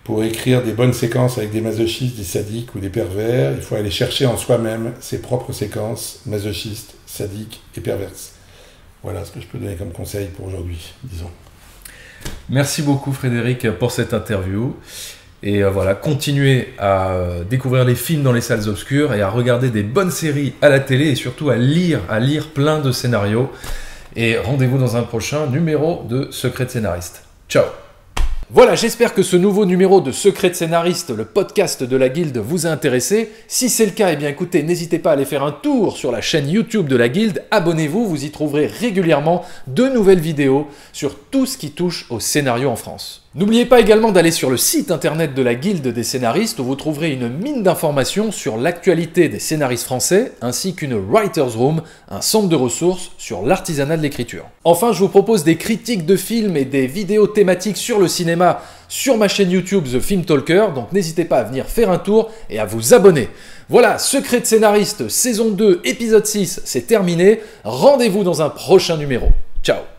pour écrire des bonnes séquences avec des masochistes, des sadiques ou des pervers, il faut aller chercher en soi-même ses propres séquences masochistes, sadiques et perverses. Voilà ce que je peux donner comme conseil pour aujourd'hui, disons. Merci beaucoup Frédéric pour cette interview. Et voilà, continuez à découvrir les films dans les salles obscures et à regarder des bonnes séries à la télé et surtout à lire plein de scénarios. Et rendez-vous dans un prochain numéro de Secret de Scénariste. Ciao! Voilà, j'espère que ce nouveau numéro de Secret de Scénariste, le podcast de la Guilde, vous a intéressé. Si c'est le cas, eh bien écoutez, n'hésitez pas à aller faire un tour sur la chaîne YouTube de la Guilde. Abonnez-vous, vous y trouverez régulièrement de nouvelles vidéos sur tout ce qui touche au scénario en France. N'oubliez pas également d'aller sur le site internet de la Guilde des scénaristes où vous trouverez une mine d'informations sur l'actualité des scénaristes français ainsi qu'une Writer's Room, un centre de ressources sur l'artisanat de l'écriture. Enfin, je vous propose des critiques de films et des vidéos thématiques sur le cinéma sur ma chaîne YouTube The Film Talker, donc n'hésitez pas à venir faire un tour et à vous abonner. Voilà, Secret de Scénariste, saison 2, épisode 6, c'est terminé. Rendez-vous dans un prochain numéro. Ciao!